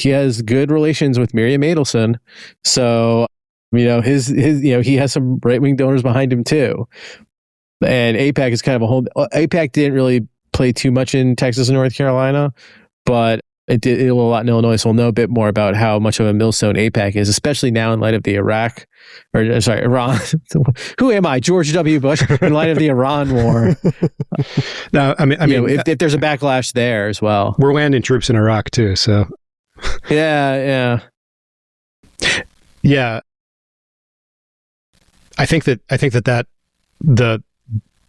has good relations with Miriam Adelson, so he has some right wing donors behind him too. And AIPAC is kind of a whole. AIPAC didn't really play too much in Texas and North Carolina, but it did a lot in Illinois, so we'll know a bit more about how much of a millstone AIPAC is, especially now in light of the Iran. Who am I, George W. Bush? In light of the Iran war. No, if there's a backlash there as well, we're landing troops in Iraq too. So, yeah. I think that the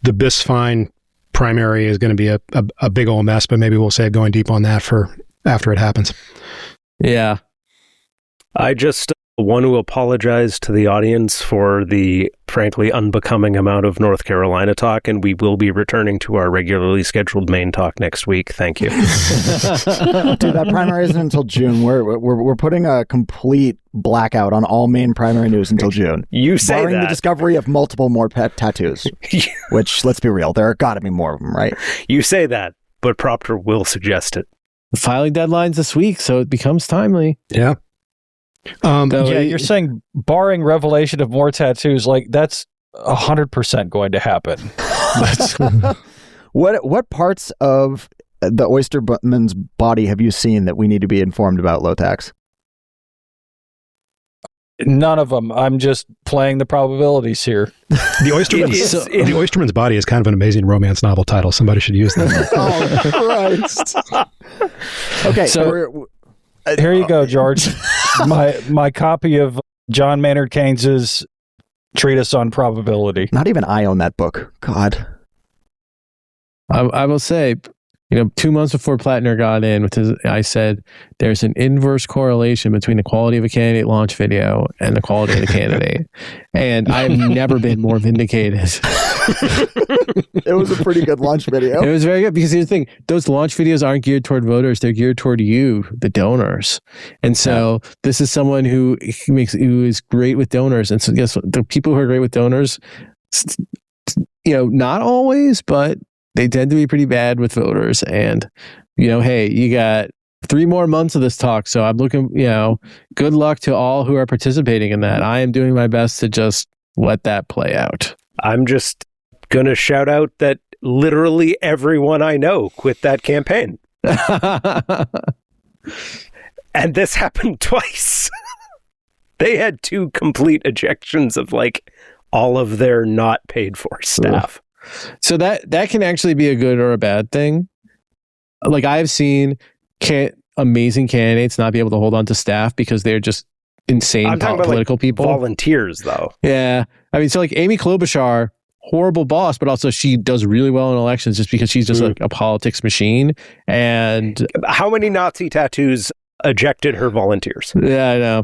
Biss-Fine primary is going to be a big old mess, but maybe we'll save going deep on that for after it happens. Yeah. I just want to apologize to the audience for the frankly unbecoming amount of North Carolina talk, and we will be returning to our regularly scheduled Maine talk next week. Thank you. Dude, that primary isn't until June. We're putting a complete blackout on all Maine primary news until June. You say barring that. the discovery of multiple more pet tattoos, which, let's be real, there got to be more of them, right? You say that, but Proctor will suggest it. The filing deadline's this week, so it becomes timely. Yeah. You're saying barring revelation of more tattoos, that's 100% going to happen. What parts of the oysterman's body have you seen that we need to be informed about, Lotax? None of them. I'm just playing the probabilities here. The oysterman's body is kind of an amazing romance novel title. Somebody should use that. Oh, Christ. Okay, so here you go, George. my copy of John Maynard Keynes's treatise on probability. Not even I own that book. God. I will say, 2 months before Plattner got in, I said there's an inverse correlation between the quality of a candidate launch video and the quality of the candidate. And I've never been more vindicated. It was a pretty good launch video. It was very good because here's the thing: those launch videos aren't geared toward voters; they're geared toward you, the donors. And so this is someone who is great with donors. And so guess what? The people who are great with donors, not always, but they tend to be pretty bad with voters. And, hey, you got 3 more months of this talk. So I'm looking, good luck to all who are participating in that. I am doing my best to just let that play out. I'm just going to shout out that literally everyone I know quit that campaign. And this happened twice. They had 2 complete ejections of all of their not paid for staff. So that can actually be a good or a bad thing. I've seen amazing candidates not be able to hold on to staff because they're just insane political people. Volunteers, though. Yeah. I mean, so Amy Klobuchar, horrible boss, but also she does really well in elections just because she's just a politics machine. And how many Nazi tattoos ejected her volunteers? Yeah, I know.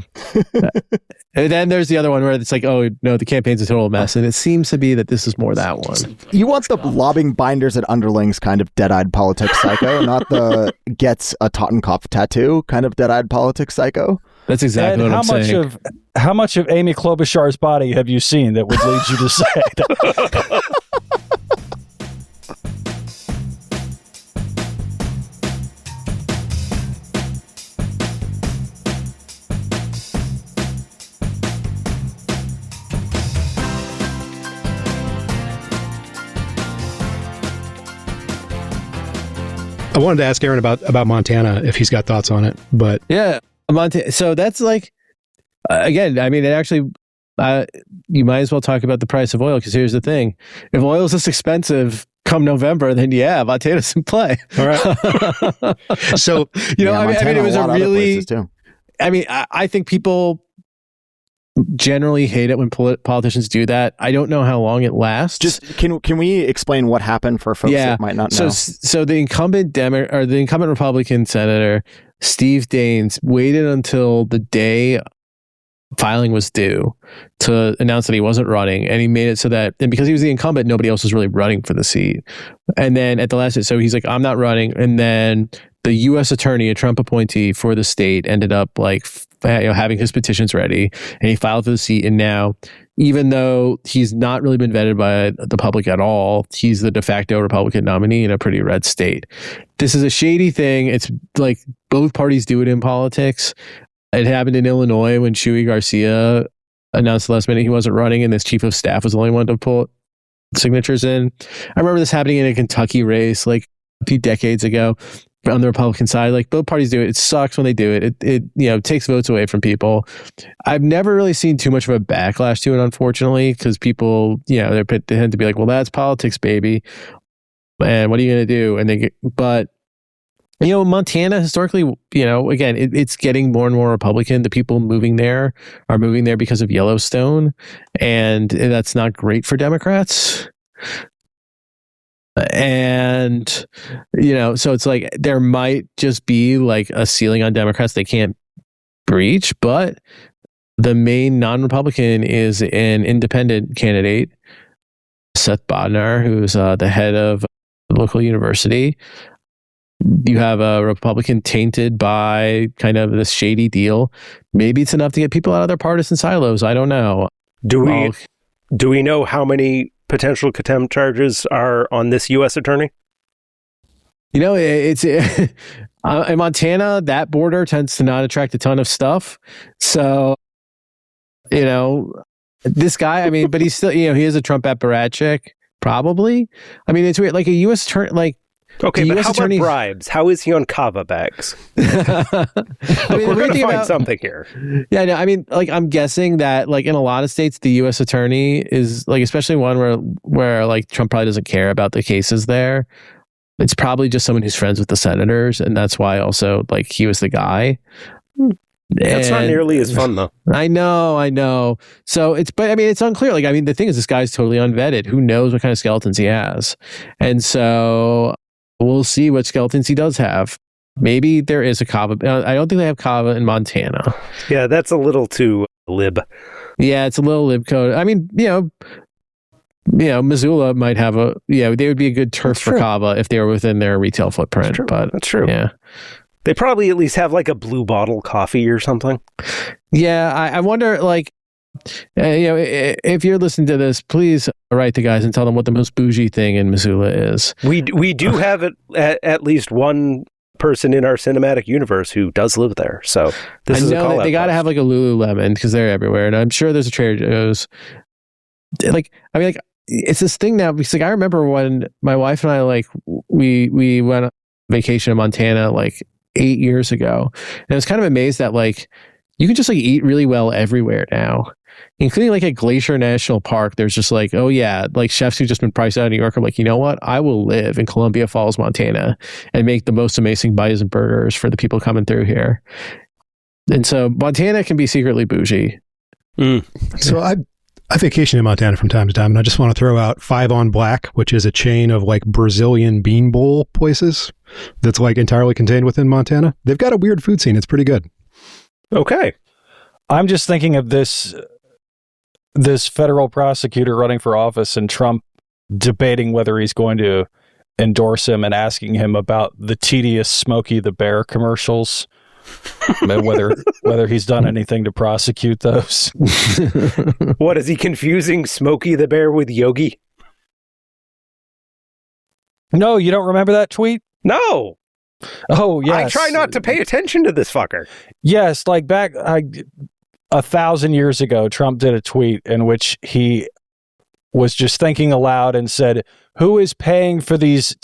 And then there's the other one where it's oh, no, the campaign's a total mess. And it seems to be that this is more that one. You want the lobbing binders at underlings kind of dead-eyed politics psycho, not the gets a Totenkopf tattoo kind of dead-eyed politics psycho. That's exactly what I'm saying. How much of Amy Klobuchar's body have you seen that would lead you to say that? I wanted to ask Aaron about Montana if he's got thoughts on it, but yeah, Montana. So that's again, I mean, it actually, you might as well talk about the price of oil because here's the thing: if oil is this expensive come November, then Montana's in play. All right. So I mean, it was a really. I mean, I think people generally hate it when politicians do that. I don't know how long it lasts. Just can we explain what happened for folks that might not know? So the incumbent Republican senator Steve Daines waited until the day filing was due to announce that he wasn't running, and he made it so that, and because he was the incumbent, nobody else was really running for the seat. And then at the last, so he's I'm not running, and then the U.S. attorney, a Trump appointee for the state, ended up having his petitions ready, and he filed for the seat. And now, even though he's not really been vetted by the public at all, he's the de facto Republican nominee in a pretty red state. This is a shady thing. It's both parties do it in politics. It happened in Illinois when Shuey Garcia announced last minute he wasn't running, and his chief of staff was the only one to pull signatures in. I remember this happening in a Kentucky race a few decades ago. On the Republican side, both parties do it. It sucks when they do it. It takes votes away from people. I've never really seen too much of a backlash to it, unfortunately, because people, they tend to be well, that's politics, baby. And what are you going to do? But Montana historically, again, it's getting more and more Republican. The people moving there are moving there because of Yellowstone, and that's not great for Democrats. And so it's there might just be a ceiling on Democrats they can't breach, but the main non-Republican is an independent candidate, Seth Bodnar, who's the head of the local university. You have a Republican tainted by kind of this shady deal. Maybe it's enough to get people out of their partisan silos. I don't know. Do we know how many potential contempt charges are on this U.S. attorney? It's in Montana, that border tends to not attract a ton of stuff. So, this guy, I mean, but he's still, he is a Trump apparatchik, probably. I mean, it's weird. A U.S. attorney. Okay, but how about bribes? How is he on kava bags? I mean, we're going to find something here. Yeah, no, I mean, I'm guessing that, in a lot of states, the U.S. attorney is, especially one where Trump probably doesn't care about the cases there. It's probably just someone who's friends with the senators, and that's why also, he was the guy. That's not nearly as fun, though. I know. So it's unclear. The thing is, this guy's totally unvetted. Who knows what kind of skeletons he has? And so, We'll see what skeletons he does have. Maybe there is a kava. I don't think they have kava in Montana. Yeah, that's a little too lib. Yeah, it's a little lib code. I mean, Missoula might have they would be a good turf for kava if they were within their retail footprint. That's true. Yeah. They probably at least have like a blue bottle coffee or something. Yeah, I wonder, like, if you're listening to this, please write the guys and tell them what the most bougie thing in Missoula is. We do have at least one person in our cinematic universe who does live there. So this is a call out. They got to have like a Lululemon because they're everywhere, and I'm sure there's a Trader Joe's. It's this thing now because I remember when my wife and I we went on vacation in Montana 8 years ago, and I was kind of amazed that you can just eat really well everywhere now, including at Glacier National Park. There's just chefs who've just been priced out of New York. I'm like, you know what? I will live in Columbia Falls, Montana, and make the most amazing bison burgers for the people coming through here. And so Montana can be secretly bougie. So I vacation in Montana from time to time, and I just want to throw out 5 on Black, which is a chain of Brazilian bean bowl places that's entirely contained within Montana. They've got a weird food scene. It's pretty good. Okay. I'm just thinking of this federal prosecutor running for office and Trump debating whether he's going to endorse him and asking him about the tedious Smokey the Bear commercials, whether he's done anything to prosecute those. What, is he confusing Smokey the Bear with Yogi? No, you don't remember that tweet? No. Oh, yes. I try not to pay attention to this fucker. Yes, back 1,000 years ago, Trump did a tweet in which he was just thinking aloud and said, "Who is paying for these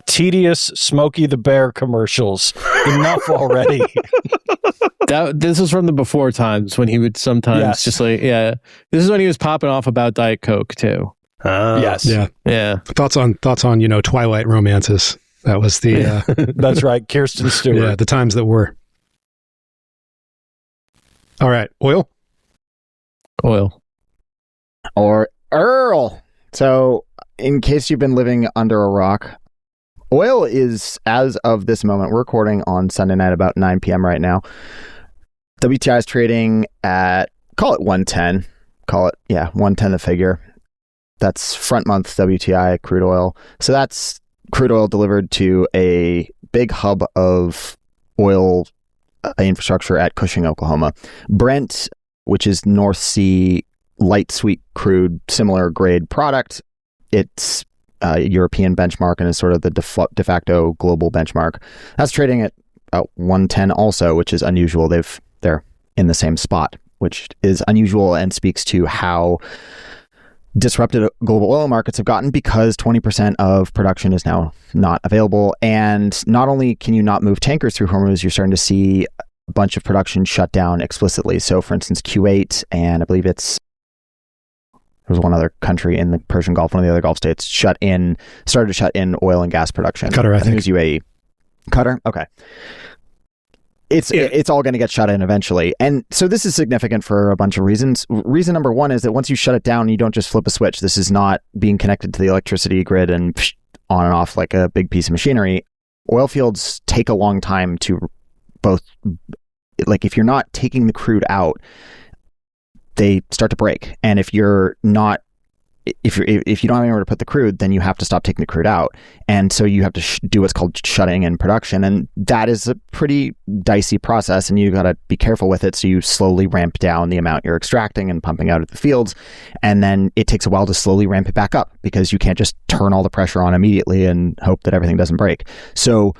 tedious Smokey the Bear commercials? Enough already." This was from the before times when he would sometimes this is when he was popping off about Diet Coke too. Yes. Yeah. Thoughts on Twilight romances. That was the That's right, Kirsten Stewart. Yeah, the times that were. All right, oil or Earl. So, in case you've been living under a rock, oil is, as of this moment, we're recording on Sunday night about 9 p.m. right now. WTI is trading at, call it 110. 110 the figure. That's front month WTI crude oil. So that's crude oil delivered to a big hub of oil infrastructure at Cushing, Oklahoma. Brent, which is North Sea light sweet crude, similar grade product, it's a European benchmark and is sort of the de facto global benchmark. That's trading at about 110 also, which is unusual. They're in the same spot, which is unusual and speaks to how disrupted global oil markets have gotten, because 20% of production is now not available. And not only can you not move tankers through Hormuz, you're starting to see a bunch of production shut down explicitly. So for instance, Kuwait, and I believe there was one other country in the Persian Gulf, one of the other Gulf states, started to shut in oil and gas production. Qatar, I think it was UAE. Qatar? Okay. It's all going to get shut in eventually. And so this is significant for a bunch of reasons. Reason number one is that once you shut it down, you don't just flip a switch. This is not being connected to the electricity grid and on and off like a big piece of machinery. Oil fields take a long time to both, if you're not taking the crude out, they start to break. And if you don't have anywhere to put the crude, then you have to stop taking the crude out. And so you have to do what's called shutting in production. And that is a pretty dicey process, and you got to be careful with it. So you slowly ramp down the amount you're extracting and pumping out of the fields. And then it takes a while to slowly ramp it back up, because you can't just turn all the pressure on immediately and hope that everything doesn't break. So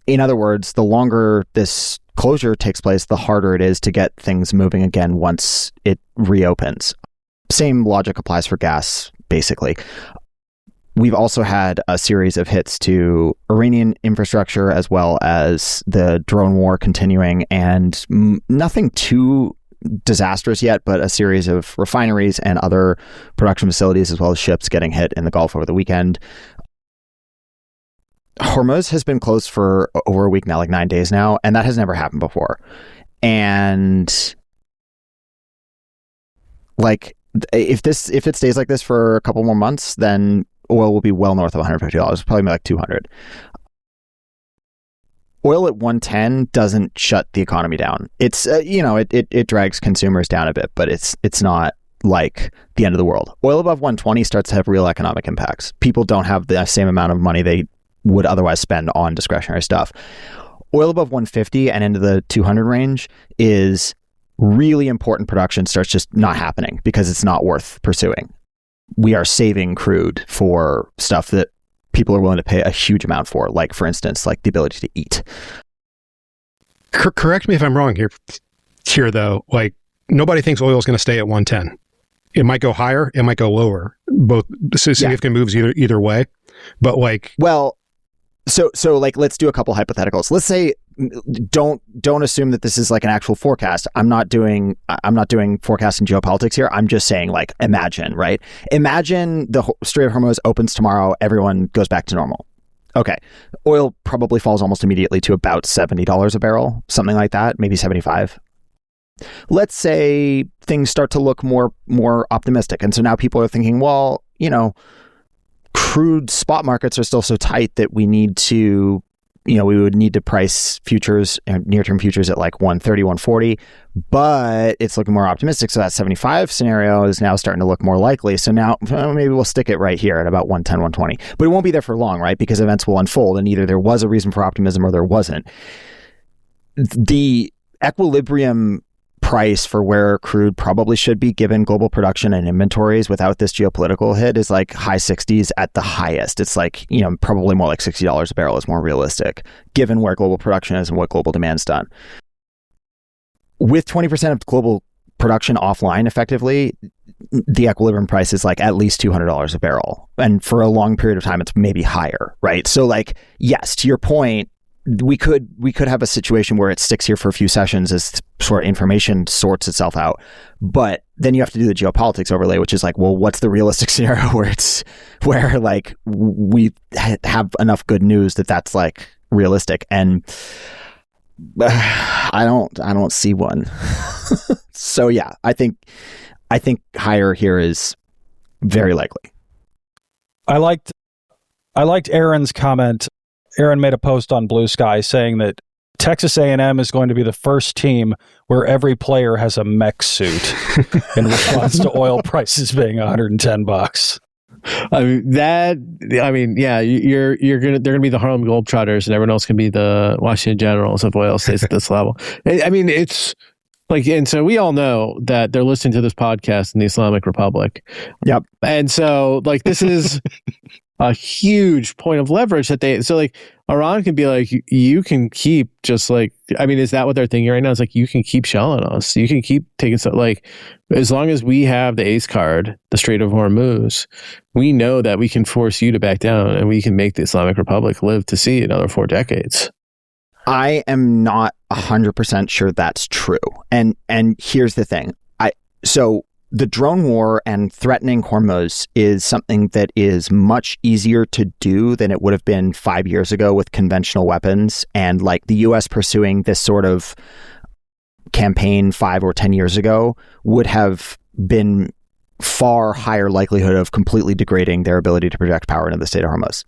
in other words, the longer this closure takes place, the harder it is to get things moving again once it reopens. Same logic applies for gas, basically. We've also had a series of hits to Iranian infrastructure, as well as the drone war continuing, and nothing too disastrous yet, but a series of refineries and other production facilities, as well as ships, getting hit in the Gulf over the weekend. Hormuz has been closed for over a week now, 9 days now, and that has never happened before. And if it stays like this for a couple more months, then oil will be well north of $150, probably like 200. Oil at 110 doesn't shut the economy down. It's it drags consumers down a bit, but it's not like the end of the world. Oil above 120 starts to have real economic impacts. People don't have the same amount of money they would otherwise spend on discretionary stuff. Oil above 150 and into the 200 range is really important. Production starts just not happening because it's not worth pursuing. We are saving crude for stuff that people are willing to pay a huge amount for, like, for instance, like the ability to eat. Correct me if I'm wrong here though. Like, nobody thinks oil is going to stay at 110. It might go higher, it might go lower. Both significant moves either way. But like, well, so like, let's do a couple hypotheticals. Let's say don't assume that this is like an actual forecast. I'm not doing forecasting geopolitics here. I'm just saying, like, imagine the Strait of Hormuz opens tomorrow, everyone goes back to normal. Okay. Oil probably falls almost immediately to about $70 a barrel, something like that, maybe 75. Let's say things start to look more optimistic. And so now people are thinking, well, crude spot markets are still so tight that we need to, we would need to price futures and near-term futures at like 130, 140, but it's looking more optimistic. So that 75 scenario is now starting to look more likely. So now maybe we'll stick it right here at about 110, 120, but it won't be there for long, right? Because events will unfold and either there was a reason for optimism or there wasn't. The equilibrium price for where crude probably should be given global production and inventories without this geopolitical hit is like high 60s at the highest. It's like, probably more like $60 a barrel is more realistic given where global production is and what global demand's done. With 20% of global production offline effectively, the equilibrium price is like at least $200 a barrel. And for a long period of time, it's maybe higher, right? So like, yes, to your point, we could have a situation where it sticks here for a few sessions as sort of information sorts itself out, but then you have to do the geopolitics overlay, which is like, well, what's the realistic scenario where like we have enough good news that's like realistic? And I don't see one. So yeah, I think higher here is very likely. I liked Aaron's comment. Aaron made a post on Blue Sky saying that Texas A&M is going to be the first team where every player has a mech suit in response to oil prices being $110. They're gonna be the Harlem Globetrotters, and everyone else can be the Washington Generals if oil stays at this level. I mean, it's like, and so we all know that they're listening to this podcast in the Islamic Republic. Yep. And so like, this is a huge point of leverage so like Iran can be like, you can keep just like, I mean, is that what they're thinking right now? It's like, you can keep shelling us. You can keep taking stuff, like, as long as we have the ace card, the Strait of Hormuz, we know that we can force you to back down and we can make the Islamic Republic live to see another 4 decades. I am not 100% sure that's true. And here's the thing. So the drone war and threatening Hormuz is something that is much easier to do than it would have been 5 years ago with conventional weapons. And like the US pursuing this sort of campaign 5 or 10 years ago would have been far higher likelihood of completely degrading their ability to project power into the Strait of Hormuz.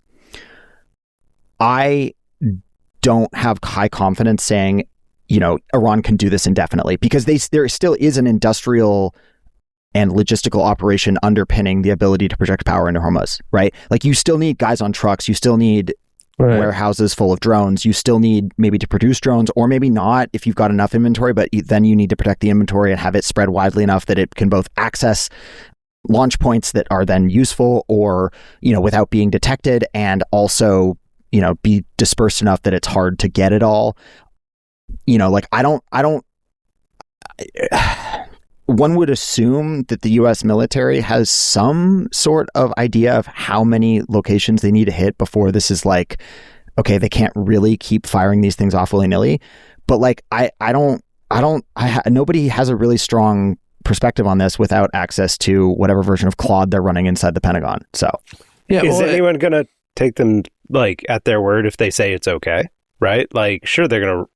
I don't have high confidence saying, Iran can do this indefinitely, because there still is an industrial and logistical operation underpinning the ability to project power into Hormuz, right? Like, you still need guys on trucks, you still need warehouses full of drones, you still need maybe to produce drones, or maybe not if you've got enough inventory, but then you need to protect the inventory and have it spread widely enough that it can both access launch points that are then useful or, without being detected, and also, be dispersed enough that it's hard to get it all. One would assume that the U.S. military has some sort of idea of how many locations they need to hit before this is like, okay, they can't really keep firing these things off willy-nilly. But like, nobody has a really strong perspective on this without access to whatever version of Claude they're running inside the Pentagon. So, yeah, is anyone going to take them like at their word if they say it's okay? Right? Like, sure, they're going to.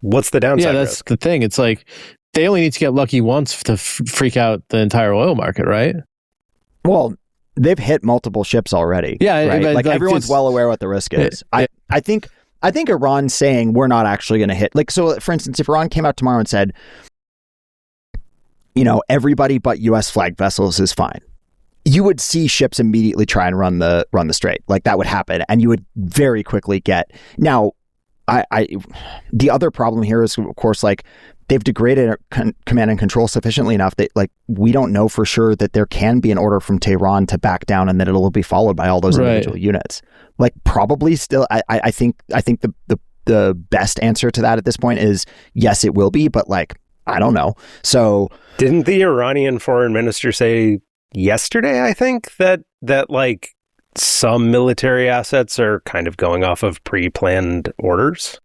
What's the downside? Yeah, that's risk? the thing. It's like, they only need to get lucky once to freak out the entire oil market, right? Well, they've hit multiple ships already. Yeah, right? Like everyone's well aware what the risk is. I think Iran saying we're not actually going to hit, like, so for instance, if Iran came out tomorrow and said, everybody but U.S. flagged vessels is fine, you would see ships immediately try and run the strait. Like that would happen, and you would very quickly get. Now, the other problem here is, of course, like they've degraded command and control sufficiently enough that like we don't know for sure that there can be an order from Tehran to back down and that it'll be followed by all those individual units. Like probably still, I think the best answer to that at this point is yes, it will be, but like I don't know. So didn't the Iranian foreign minister say yesterday, I think, that like some military assets are kind of going off of pre-planned orders?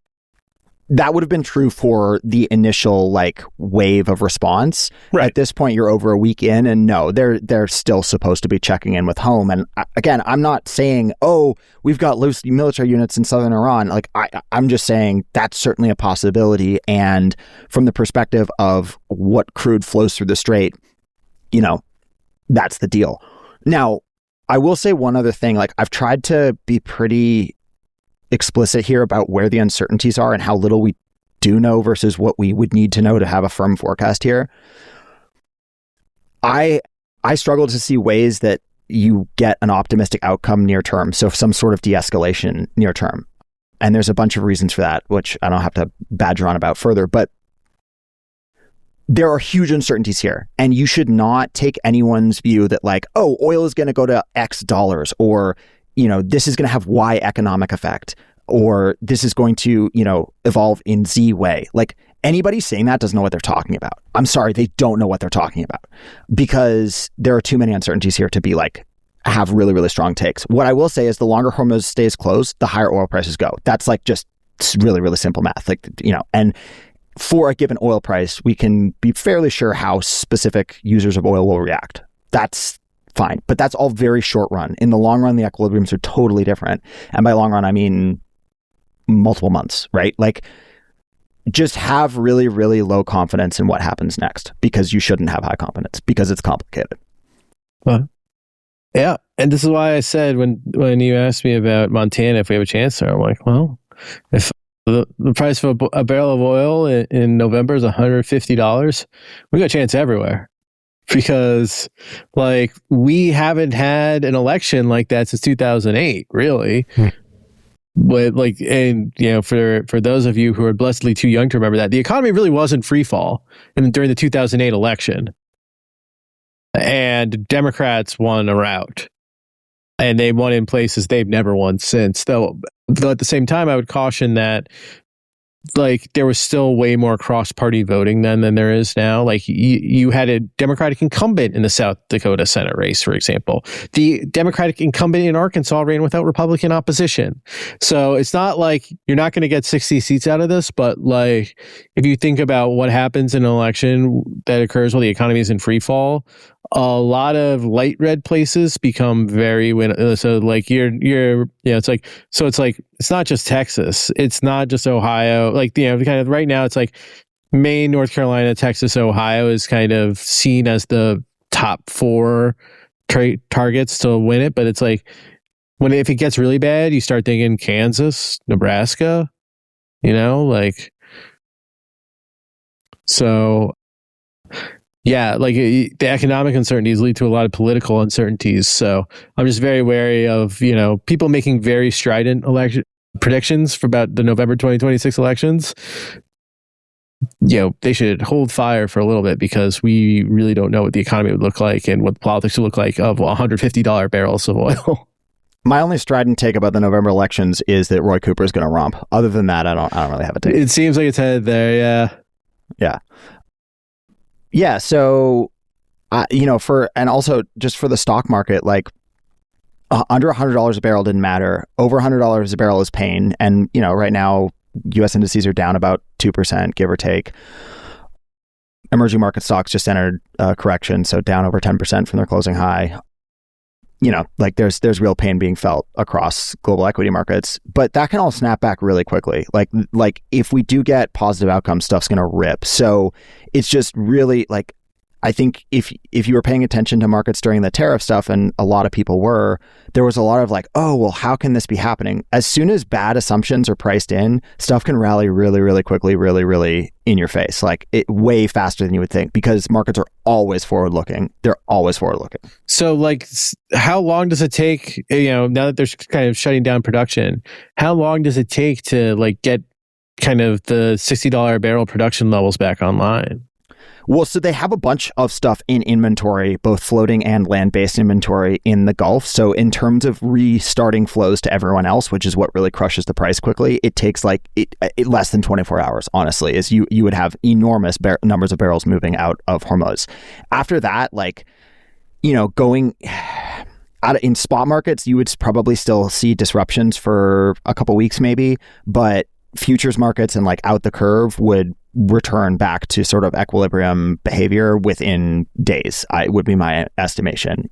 That would have been true for the initial like wave of response. Right. At this point, you're over a week in, and no, they're still supposed to be checking in with home. And again, I'm not saying, oh, we've got loose military units in southern Iran. Like I'm just saying that's certainly a possibility. And from the perspective of what crude flows through the Strait, that's the deal. Now, I will say one other thing. Like I've tried to be pretty explicit here about where the uncertainties are and how little we do know versus what we would need to know to have a firm forecast here. I struggle to see ways that you get an optimistic outcome near term. So some sort of de-escalation near term. And there's a bunch of reasons for that, which I don't have to badger on about further, but there are huge uncertainties here, and you should not take anyone's view that like, oh, oil is going to go to X dollars, or this is going to have Y economic effect, or this is going to, evolve in Z way. Like anybody saying that doesn't know what they're talking about. I'm sorry, they don't know what they're talking about, because there are too many uncertainties here to be like, have really, really strong takes. What I will say is the longer Hormuz stays closed, the higher oil prices go. That's like just really, really simple math. Like, and for a given oil price, we can be fairly sure how specific users of oil will react. That's fine. But that's all very short run. In the long run, the equilibriums are totally different. And by long run, I mean multiple months, right? Like just have really, really low confidence in what happens next, because you shouldn't have high confidence because it's complicated. Yeah. And this is why I said when you asked me about Montana, if we have a chance there, I'm like, well, if the price of a barrel of oil in November is $150, we got a chance everywhere. Because like we haven't had an election like that since 2008, really. But like, and for those of you who are blessedly too young to remember that, the economy really wasn't free fall during the 2008 election. And Democrats won a rout. And they won in places they've never won since. Though at the same time, I would caution that like there was still way more cross-party voting then than there is now. Like you had a Democratic incumbent in the South Dakota Senate race, for example. The Democratic incumbent in Arkansas ran without Republican opposition. So it's not like you're not going to get 60 seats out of this, but like if you think about what happens in an election that occurs while the economy is in free fall, a lot of light red places become very so like it's not just Texas, it's not just Ohio, like kind of right now it's like Maine, North Carolina, Texas, Ohio is kind of seen as the top 4 targets to win it, but it's like if it gets really bad, you start thinking Kansas, Nebraska, like so. Yeah, like the economic uncertainties lead to a lot of political uncertainties. So I'm just very wary of, people making very strident election predictions for about the November 2026 elections. They should hold fire for a little bit, because we really don't know what the economy would look like and what politics would look like of $150 barrels of oil. My only strident take about the November elections is that Roy Cooper is going to romp. Other than that, I don't really have a take. It seems like it's headed there. Yeah. Yeah. Yeah, so, and also just for the stock market, like under $100 a barrel didn't matter. Over $100 a barrel is pain. And, right now, U.S. indices are down about 2%, give or take. Emerging market stocks just entered a correction, so down over 10% from their closing high. Like there's real pain being felt across global equity markets, but that can all snap back really quickly. Like if we do get positive outcomes, stuff's going to rip. So it's just really like, I think if you were paying attention to markets during the tariff stuff, and a lot of people were, there was a lot of like, oh, well, how can this be happening? As soon as bad assumptions are priced in, stuff can rally really, really quickly, really, really in your face, like it way faster than you would think, because markets are always forward-looking. They're always forward-looking. So like, how long does it take, now that they're kind of shutting down production, how long does it take to like get kind of the $60 a barrel production levels back online? Well, so they have a bunch of stuff in inventory, both floating and land-based inventory in the Gulf. So in terms of restarting flows to everyone else, which is what really crushes the price quickly, it takes like less than 24 hours, honestly, is you would have enormous numbers of barrels moving out of Hormuz. After that, like, going out in spot markets, you would probably still see disruptions for a couple weeks maybe, but futures markets and like out the curve would return back to sort of equilibrium behavior within days, would be my estimation.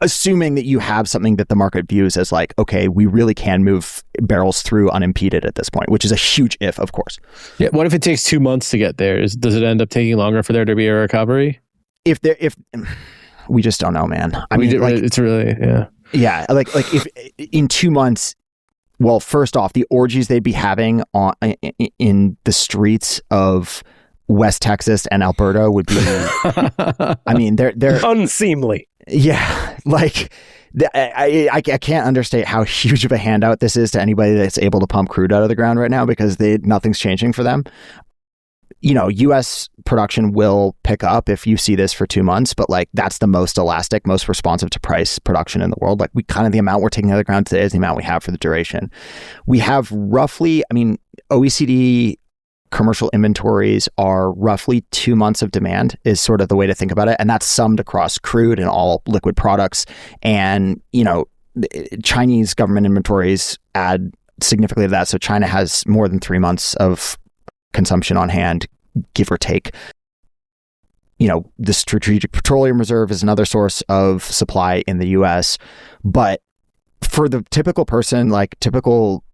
Assuming that you have something that the market views as like, okay, we really can move barrels through unimpeded at this point, which is a huge if, of course. Yeah. What if it takes 2 months to get there? Does it end up taking longer for there to be a recovery? If we just don't know, man. It's really, yeah. Like if in 2 months. Well, first off, the orgies they'd be having in the streets of West Texas and Alberta would be, I mean, they're unseemly. Yeah, like I can't understate how huge of a handout this is to anybody that's able to pump crude out of the ground right now, because nothing's changing for them. U.S. production will pick up if you see this for 2 months, but like that's the most elastic, most responsive to price production in the world. Like the amount we're taking out of the ground today is the amount we have for the duration. We have roughly, OECD commercial inventories are roughly 2 months of demand is sort of the way to think about it. And that's summed across crude and all liquid products. And, Chinese government inventories add significantly to that. So China has more than 3 months of consumption on hand, give or take. The Strategic Petroleum Reserve is another source of supply in the US. But for the typical person, like typical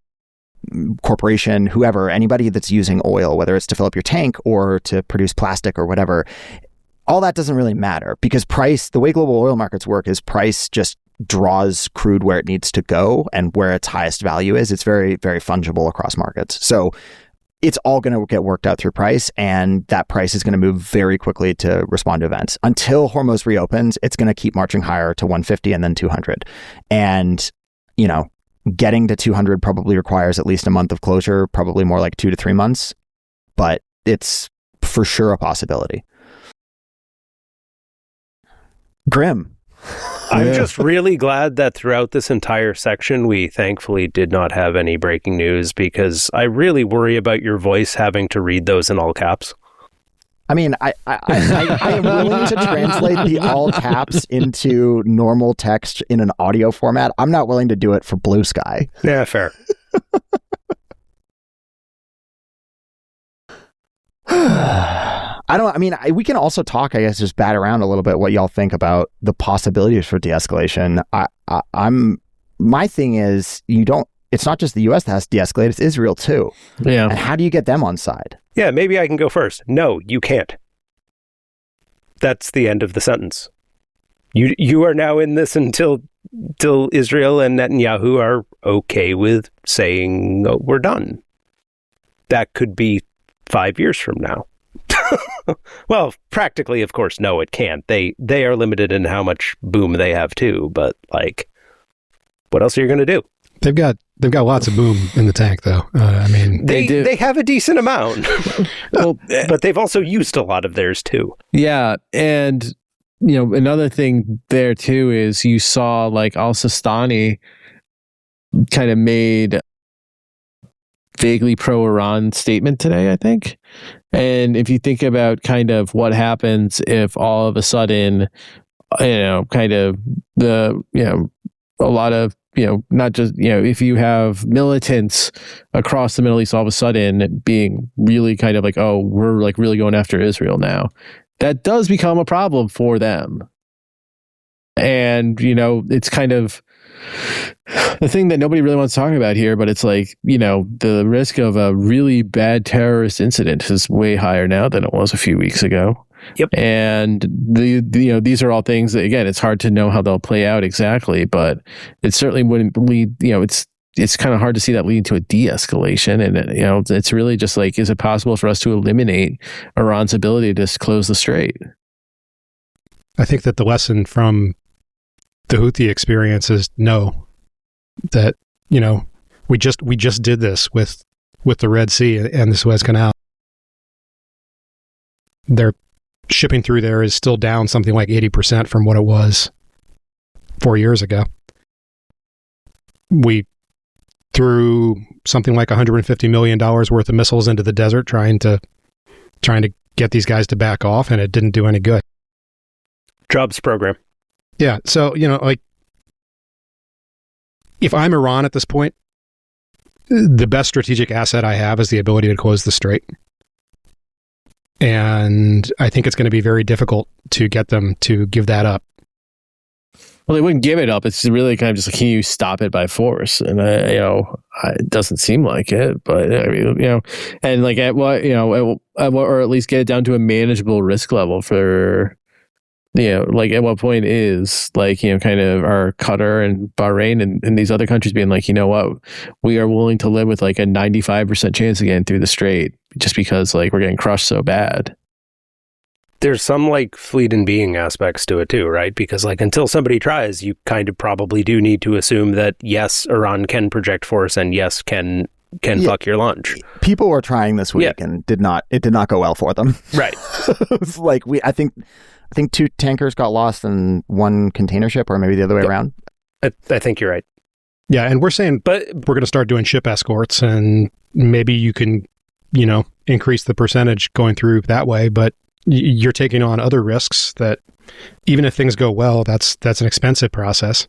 corporation, whoever, anybody that's using oil, whether it's to fill up your tank or to produce plastic or whatever, all that doesn't really matter, because the way global oil markets work is price just draws crude where it needs to go and where its highest value is. It's very, very fungible across markets. So it's all going to get worked out through price, and that price is going to move very quickly to respond to events. Until Hormuz reopens, it's going to keep marching higher to 150 and then 200. And, getting to 200 probably requires at least a month of closure, probably more like 2 to 3 months, but it's for sure a possibility. Grim. I'm just really glad that throughout this entire section, we thankfully did not have any breaking news, because I really worry about your voice having to read those in all caps. I mean, I am willing to translate the all caps into normal text in an audio format. I'm not willing to do it for Blue Sky. Yeah, fair. We can also talk, I guess, just bat around a little bit what y'all think about the possibilities for de-escalation. My thing is, it's not just the US that has to de-escalate, it's Israel too. Yeah. And how do you get them on side? Yeah, maybe I can go first. No, you can't. That's the end of the sentence. You are now in this until Israel and Netanyahu are okay with saying, oh, we're done. That could be 5 years from now. Well, practically, of course, no, it can't. They are limited in how much boom they have too, but like, what else are you going to do? They've got lots of boom in the tank, though. They have a decent amount. Well, but they've also used a lot of theirs too. Yeah, and another thing there too is you saw like Al-Sistani kind of made vaguely pro-Iran statement today, I think. And if you think about kind of what happens if all of a sudden, kind of a lot of, not just, if you have militants across the Middle East all of a sudden being really kind of like, oh, we're like really going after Israel now, that does become a problem for them. And, it's kind of the thing that nobody really wants to talk about here, but it's like, the risk of a really bad terrorist incident is way higher now than it was a few weeks ago. Yep. And these are all things that, again, it's hard to know how they'll play out exactly, but it certainly wouldn't lead, it's kind of hard to see that leading to a de-escalation. And, it's really just like, is it possible for us to eliminate Iran's ability to close the Strait? I think that the lesson from the Houthi experience is no, that, we just did this with the Red Sea and the Suez Canal. Their shipping through there is still down something like 80% from what it was 4 years ago. We threw something like $150 million worth of missiles into the desert trying to get these guys to back off, and it didn't do any good. Jobs program. Yeah. So, if I'm Iran at this point, the best strategic asset I have is the ability to close the Strait. And I think it's going to be very difficult to get them to give that up. Well, they wouldn't give it up. It's really kind of just like, can you stop it by force? And it doesn't seem like it. But and like at what or at least get it down to a manageable risk level for, like at what point is kind of our Qatar and Bahrain and these other countries being like, what, we are willing to live with like a 95% chance of getting through the Strait just because like we're getting crushed so bad. There's some like fleet and being aspects to it too, right? Because like until somebody tries, you kind of probably do need to assume that yes, Iran can project force and yes, can fuck your lunch. People were trying this week and it did not go well for them. Right. It was like I think 2 tankers got lost and 1 container ship, or maybe the other way around. I think you're right. Yeah, and we're saying, but we're going to start doing ship escorts, and maybe you can, increase the percentage going through that way. But you're taking on other risks that, even if things go well, that's an expensive process.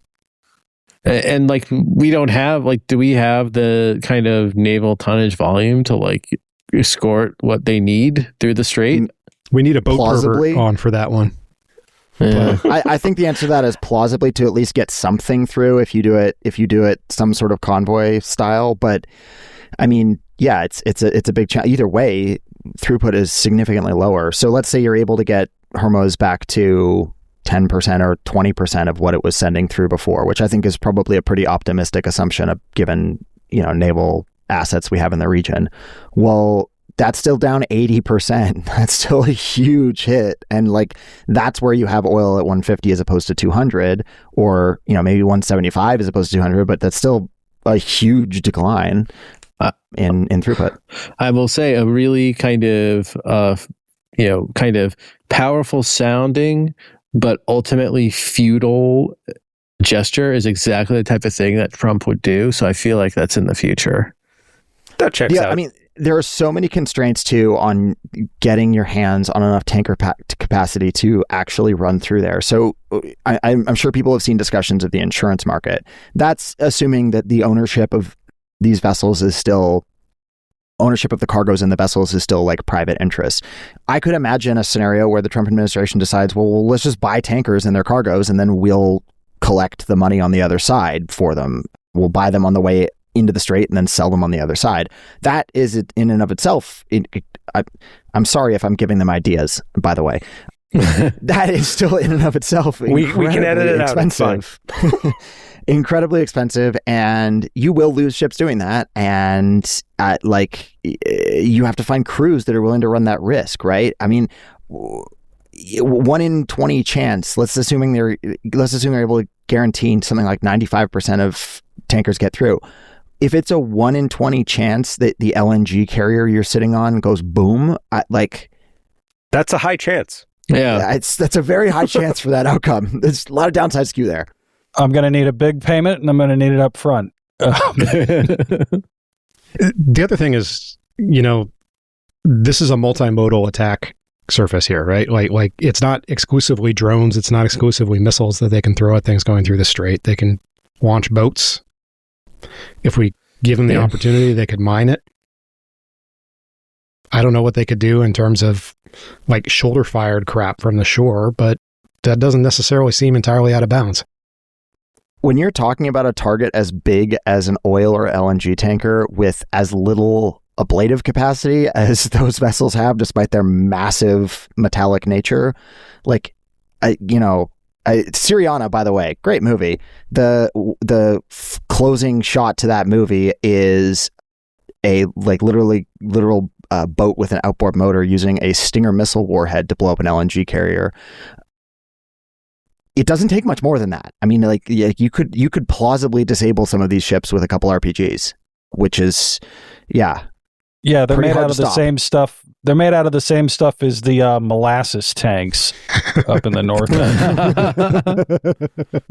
And like, we don't have do we have the kind of naval tonnage volume to like escort what they need through the Strait? We need a boat pervert on for that one. Yeah. I think the answer to that is plausibly to at least get something through if you do it some sort of convoy style. But I mean, yeah, it's a big challenge. Either way, throughput is significantly lower. So let's say you're able to get Hormuz back to 10% or 20% of what it was sending through before, which I think is probably a pretty optimistic assumption given naval assets we have in the region. Well, that's still down 80%. That's still a huge hit. And like, that's where you have oil at 150 as opposed to 200, or, maybe 175 as opposed to 200, but that's still a huge decline in throughput. I will say a really kind of powerful sounding, but ultimately futile gesture is exactly the type of thing that Trump would do. So I feel like that's in the future. That checks out. I mean, there are so many constraints too on getting your hands on enough tanker capacity to actually run through there. So I'm sure people have seen discussions of the insurance market. That's assuming that the ownership of these vessels is still ownership of the cargoes in the vessels is still like private interest. I could imagine a scenario where the Trump administration decides, well, let's just buy tankers and their cargoes, and then we'll collect the money on the other side for them. We'll buy them on the way into the Strait and then sell them on the other side. That is in and of itself. I'm sorry if I'm giving them ideas, by the way. That is still in and of itself we can edit it expensive. Out. Incredibly expensive, and you will lose ships doing that. And you have to find crews that are willing to run that risk, right? I mean, 1 in 20 chance. Let's assume they're able to guarantee something like 95% of tankers get through. If it's a 1 in 20 chance that the LNG carrier you're sitting on goes boom, that's a high chance. Yeah, that's a very high chance for that outcome. There's a lot of downside skew there. I'm going to need a big payment, and I'm going to need it up front. The other thing is, this is a multimodal attack surface here, right? Like it's not exclusively drones, it's not exclusively missiles that they can throw at things going through the Strait. They can launch boats. If we give them the opportunity, they could mine it. I don't know what they could do in terms of like shoulder fired crap from the shore, but that doesn't necessarily seem entirely out of bounds. When you're talking about a target as big as an oil or LNG tanker with as little ablative capacity as those vessels have, despite their massive metallic nature. Like, Syriana, by the way, great movie. The closing shot to that movie is a literal boat with an outboard motor using a Stinger missile warhead to blow up an LNG carrier. It doesn't take much more than that. I mean, you could plausibly disable some of these ships with a couple RPGs, which is, yeah, they're made out of the same stuff. They're made out of the same stuff as the molasses tanks up in the north end.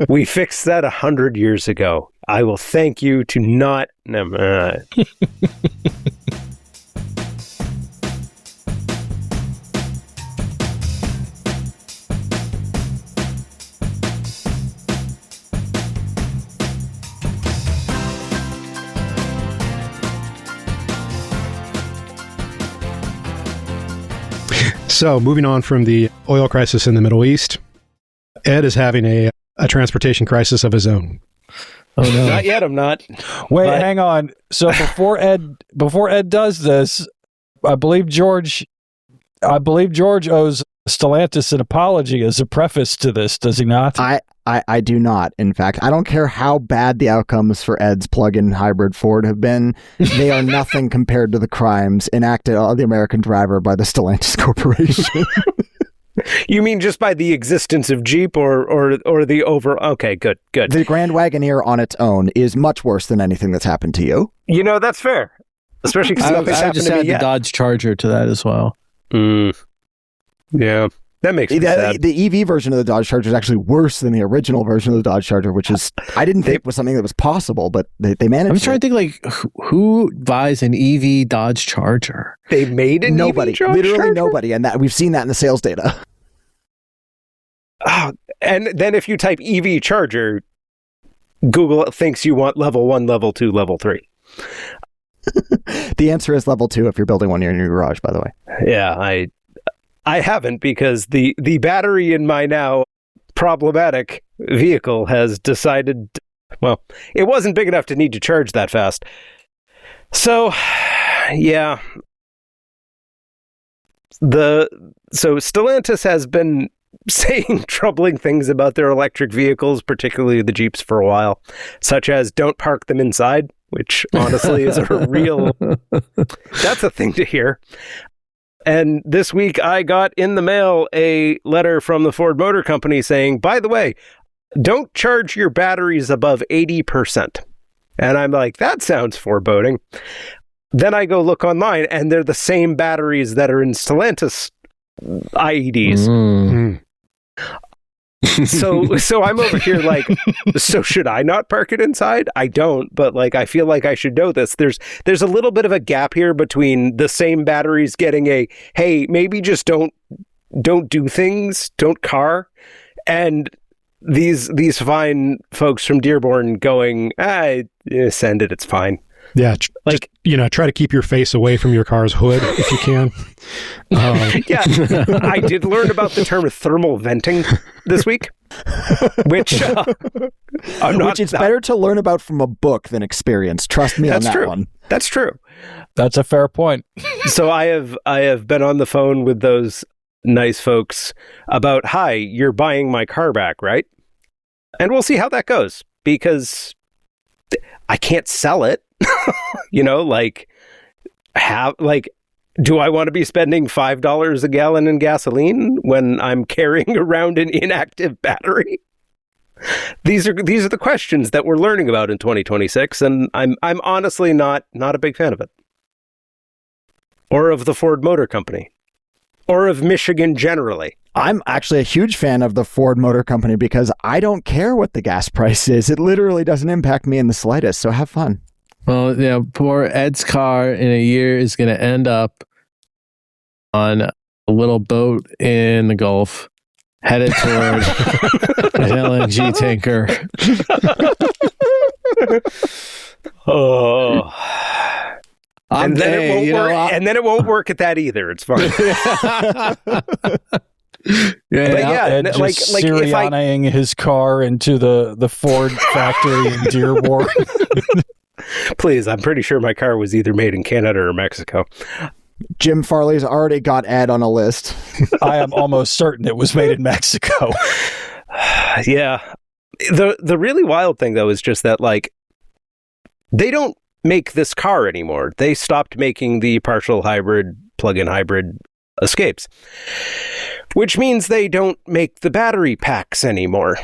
We fixed that 100 years ago. I will thank you to not. So, moving on from the oil crisis in the Middle East, Ed is having a transportation crisis of his own. Oh no! Not yet. I'm not. Wait, hang on. So before Ed does this, I believe George owes Stellantis an apology as a preface to this. Does he not? I do not. In fact, I don't care how bad the outcomes for Ed's plug-in hybrid Ford have been. They are nothing compared to the crimes enacted on the American driver by the Stellantis Corporation. You mean just by the existence of Jeep or the over... Okay, good. The Grand Wagoneer on its own is much worse than anything that's happened to you. You know, that's fair. Especially because nothing's happened to me yet. I just add the Dodge Charger to that as well. Yeah. That makes me sad. The EV version of the Dodge Charger is actually worse than the original version of the Dodge Charger, which is, I didn't think was something that was possible, but they managed. I'm trying to think, who buys an EV Dodge Charger? They made an EV Dodge Charger? Literally nobody, and that we've seen that in the sales data. Oh, and then if you type EV Charger, Google thinks you want level 1, level 2, level 3. The answer is level 2 if you're building one in your garage, by the way. Yeah, I haven't, because the battery in my now problematic vehicle has decided, well, it wasn't big enough to need to charge that fast. So, yeah. So Stellantis has been saying troubling things about their electric vehicles, particularly the Jeeps, for a while, such as don't park them inside, which honestly is a real, that's a thing to hear. And this week I got in the mail a letter from the Ford Motor Company saying, by the way, don't charge your batteries above 80%. And I'm like, that sounds foreboding. Then I go look online and they're the same batteries that are in Stellantis IEDs. So I'm over here like, so should I not park it inside? I don't, but like, I feel like I should know this. There's a little bit of a gap here between the same batteries getting a, hey, maybe just don't do things, don't car, and these fine folks from Dearborn going, send it, it's fine. Yeah, try to keep your face away from your car's hood if you can. Yeah, I did learn about the term thermal venting this week, which it's better to learn about from a book than experience. Trust me on that one. That's true. That's a fair point. So I have been on the phone with those nice folks about, hi, you're buying my car back, right? And we'll see how that goes, because I can't sell it. Do I want to be spending $5 a gallon in gasoline when I'm carrying around an inactive battery? These are the questions that we're learning about in 2026, and I'm honestly not a big fan of it, or of the Ford Motor Company, or of Michigan generally. I'm actually a huge fan of the Ford Motor Company because I don't care what the gas price is. It literally doesn't impact me in the slightest. So have fun. Well, poor Ed's car in a year is going to end up on a little boat in the Gulf, headed toward an LNG tanker. Oh. And then it won't work. And then it won't work at that either. It's fine. Ed just Syrianaing his car into the Ford factory in Dearborn. Please, I'm pretty sure my car was either made in Canada or Mexico. Jim Farley's already got Ed on a list. I am almost certain it was made in Mexico. Yeah. The really wild thing, though, is just that, like, they don't make this car anymore. They stopped making the partial hybrid, plug-in hybrid Escapes, which means they don't make the battery packs anymore.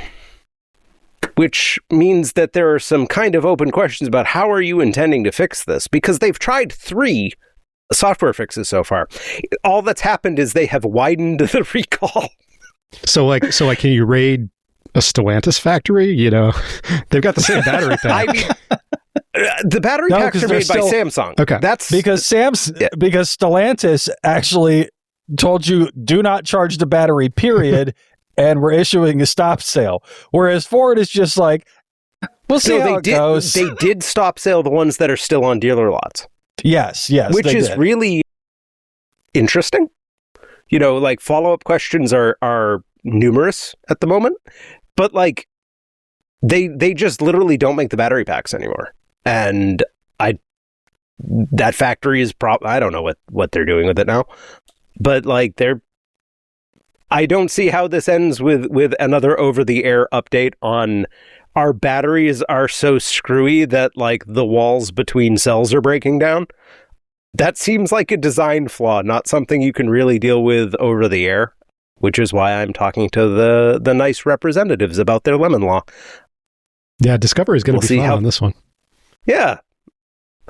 Which means that there are some kind of open questions about how are you intending to fix this? Because they've tried 3 software fixes so far. All that's happened is they have widened the recall. So can you raid a Stellantis factory? You know, they've got the same battery pack. I mean, the battery packs are made by Samsung. Okay. That's because Stellantis actually told you do not charge the battery, period, and we're issuing a stop sale. Whereas Ford is just like, we'll see how it goes. They did stop sale the ones that are still on dealer lots. Yes, which is really interesting. You know, like follow-up questions are numerous at the moment, but like they just literally don't make the battery packs anymore. And that factory is I don't know what they're doing with it now, but like I don't see how this ends with another over-the-air update on our batteries are so screwy that like the walls between cells are breaking down. That seems like a design flaw, not something you can really deal with over the air, which is why I'm talking to the nice representatives about their lemon law. Yeah, Discovery is going to be fun on this one. Yeah.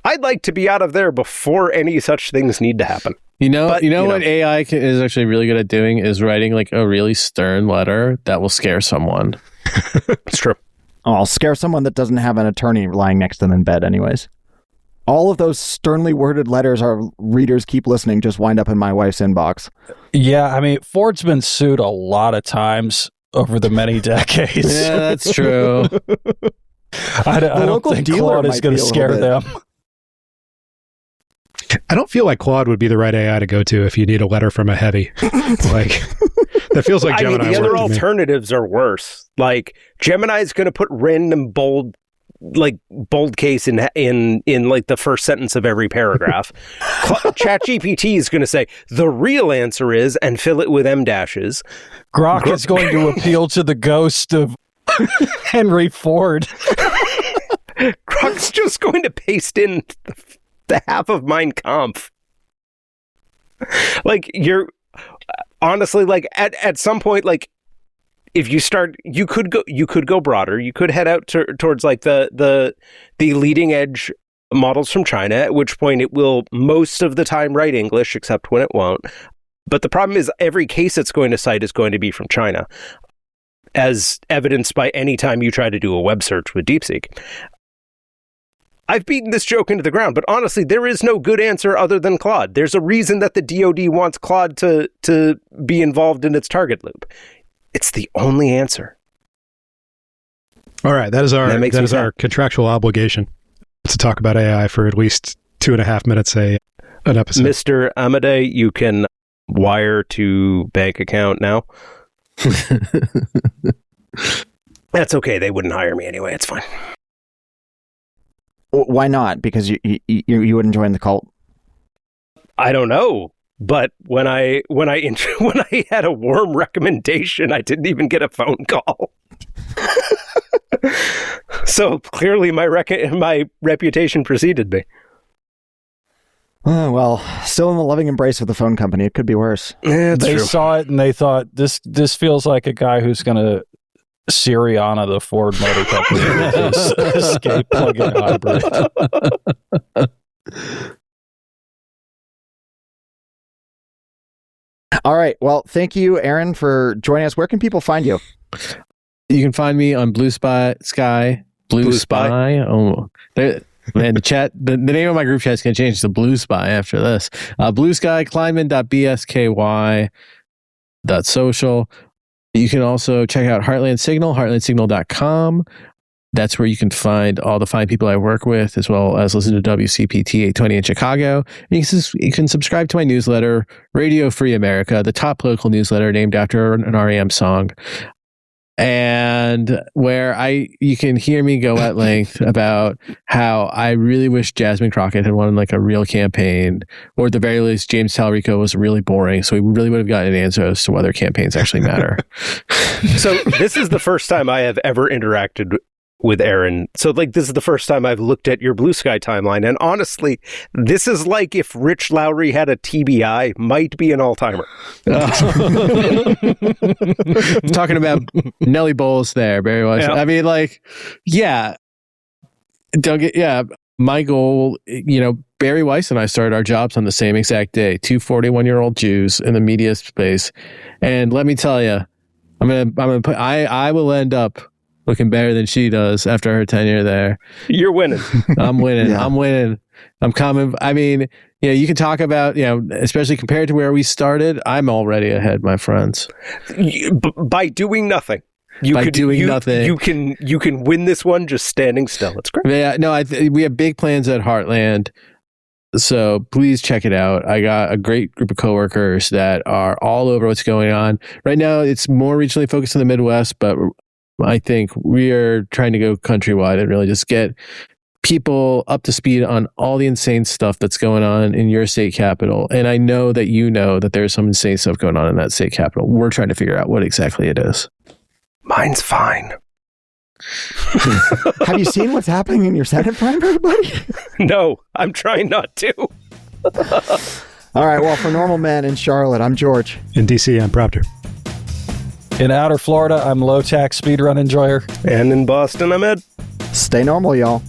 I'd like to be out of there before any such things need to happen. You know what AI is actually really good at doing is writing like a really stern letter that will scare someone. It's true. Oh, I'll scare someone that doesn't have an attorney lying next to them in bed anyways. All of those sternly worded letters our readers keep listening just wind up in my wife's inbox. Yeah, I mean, Ford's been sued a lot of times over the many decades. Yeah, that's true. I don't think Claude is going to scare them. I don't feel like Claude would be the right AI to go to if you need a letter from a heavy. Like that feels like Gemini. I mean, the other alternatives are worse. Like Gemini's going to put random bold case in like the first sentence of every paragraph. ChatGPT is going to say the real answer is and fill it with M dashes. Grok is going to appeal to the ghost of Henry Ford. Grok's just going to paste in the half of Mein Kampf. Like you're honestly like at some point, like if you start, you could go broader. You could head out towards like the leading edge models from China, at which point it will most of the time write English, except when it won't. But the problem is every case it's going to cite is going to be from China, as evidenced by any time you try to do a web search with DeepSeek. I've beaten this joke into the ground, but honestly, there is no good answer other than Claude. There's a reason that the DoD wants Claude to be involved in its target loop. It's the only answer. All right, that is our contractual obligation to talk about AI for at least 2.5 minutes an episode. Mr. Amadei, you can wire to bank account now. That's okay. They wouldn't hire me anyway. It's fine. Why not? Because you wouldn't join the cult? I don't know. But when I had a warm recommendation, I didn't even get a phone call. So clearly my reputation preceded me. Oh, well, still in the loving embrace of the phone company. It could be worse. Yeah, they saw it and they thought, this feels like a guy who's going to Syriana the Ford Motor Company with his Escape plug-in hybrid. All right. Well, thank you, Aaron, for joining us. Where can people find you? You can find me on Blue Sky. Oh, man, the chat. The name of my group chat is going to change to Blue Spy after this. Blue Sky, Kleinman.bsky.social. You can also check out Heartland Signal, heartlandsignal.com. That's where you can find all the fine people I work with, as well as listen to WCPT 820 in Chicago. And you can subscribe to my newsletter, Radio Free America, the top political newsletter named after an REM song. and where you can hear me go at length about how I really wish Jasmine Crockett had won like a real campaign, or at the very least, James Talarico was really boring. So we really would have gotten an answer as to whether campaigns actually matter. So this is the first time I have ever interacted with Aaron. So like this is the first time I've looked at your Blue Sky timeline. And honestly, this is like if Rich Lowry had a TBI, might be an all-timer. Talking about Nelly Bowles there, Barry Weiss. Yeah. I mean, like, yeah. My goal, Barry Weiss and I started our jobs on the same exact day, two 41-year-old Jews in the media space. And let me tell you, I will end up looking better than she does after her tenure there. You're winning. I'm winning. Yeah. I'm winning. I'm coming. I mean, you can talk about, especially compared to where we started, I'm already ahead, my friends. By doing nothing. You can win this one just standing still. It's great. Yeah, no, we have big plans at Heartland. So please check it out. I got a great group of coworkers that are all over what's going on. Right now, it's more regionally focused in the Midwest, but I think we are trying to go countrywide and really just get people up to speed on all the insane stuff that's going on in your state capital. And I know that that there's some insane stuff going on in that state capital. We're trying to figure out what exactly it is. Mine's fine. Have you seen what's happening in your Senate primary, buddy? No, I'm trying not to. All right, well, for Normal Men in Charlotte, I'm George. In DC, I'm Proctor. In outer Florida, I'm low tax speedrun enjoyer. And in Boston, I'm Ed. Stay normal, y'all.